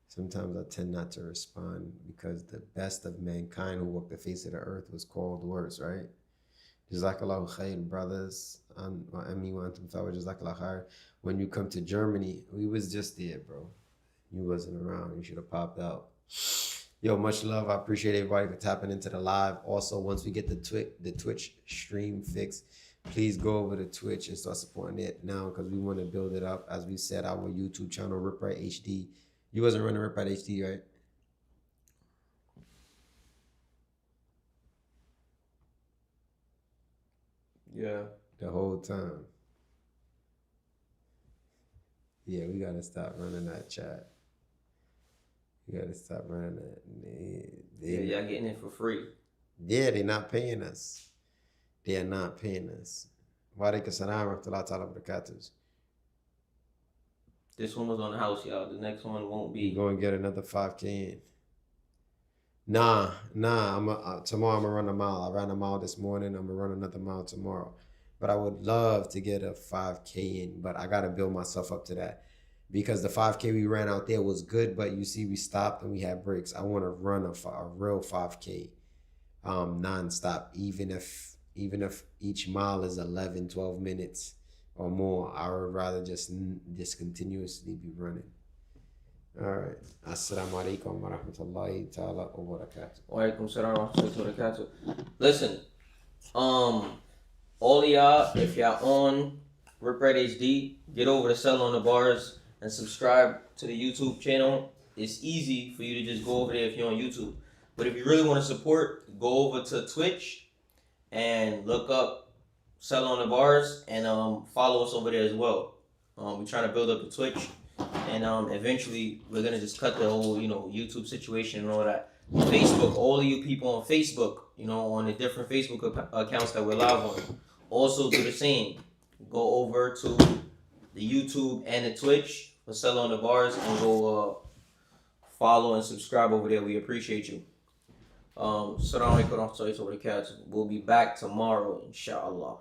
sometimes I tend not to respond because the best of mankind who walked the face of the earth was called worse, right? Jazakallahu khair, brothers. When you come to Germany, we was just there, bro. You wasn't around. You should have popped out. Yo, much love. I appreciate everybody for tapping into the live. Also, once we get the Twitch stream fixed, please go over to Twitch and start supporting it now because we want to build it up. As we said, our YouTube channel, Rip Right HD. You wasn't running Rip Right HD, right? Yeah. The whole time. Yeah, we gotta stop running that chat. We gotta stop running that. Yeah, y'all getting it for free. Yeah, they're not paying us. They are not paying us. Walaikum salam wa rahmatullahi ta'ala wa barakatuh. This one was on the house, y'all. The next one won't be. You gonna get another 5K in. Nah. Tomorrow I'm gonna run a mile. I ran a mile this morning. I'm gonna run another mile tomorrow. But I would love to get a 5K in, but I gotta build myself up to that. Because the 5K we ran out there was good, but you see we stopped and we had breaks. I want to run a real 5K nonstop, even if each mile is 11, 12 minutes or more. I would rather just continuously be running. All right. Assalamu alaikum wa rahmatullahi ta'ala wa barakatuh. Wa alaikum salam wa rahmatullahi wa barakatuh. Listen, all of y'all, if y'all on Rip Right HD, get over to Sell on the Bars and subscribe to the YouTube channel. It's easy for you to just go over there if you're on YouTube. But if you really want to support, go over to Twitch and look up Sell on the Bars and follow us over there as well. We're trying to build up the Twitch, and eventually we're gonna just cut the whole YouTube situation and all that. Facebook, all of you people on Facebook, on the different Facebook accounts that we're live on, also do the same. Go over to the YouTube and the Twitch for Sell on the Bars and go follow and subscribe over there. We appreciate you. Assalamu alaikum wa rahmatullahi wa barakatuh. We'll be back tomorrow, inshallah.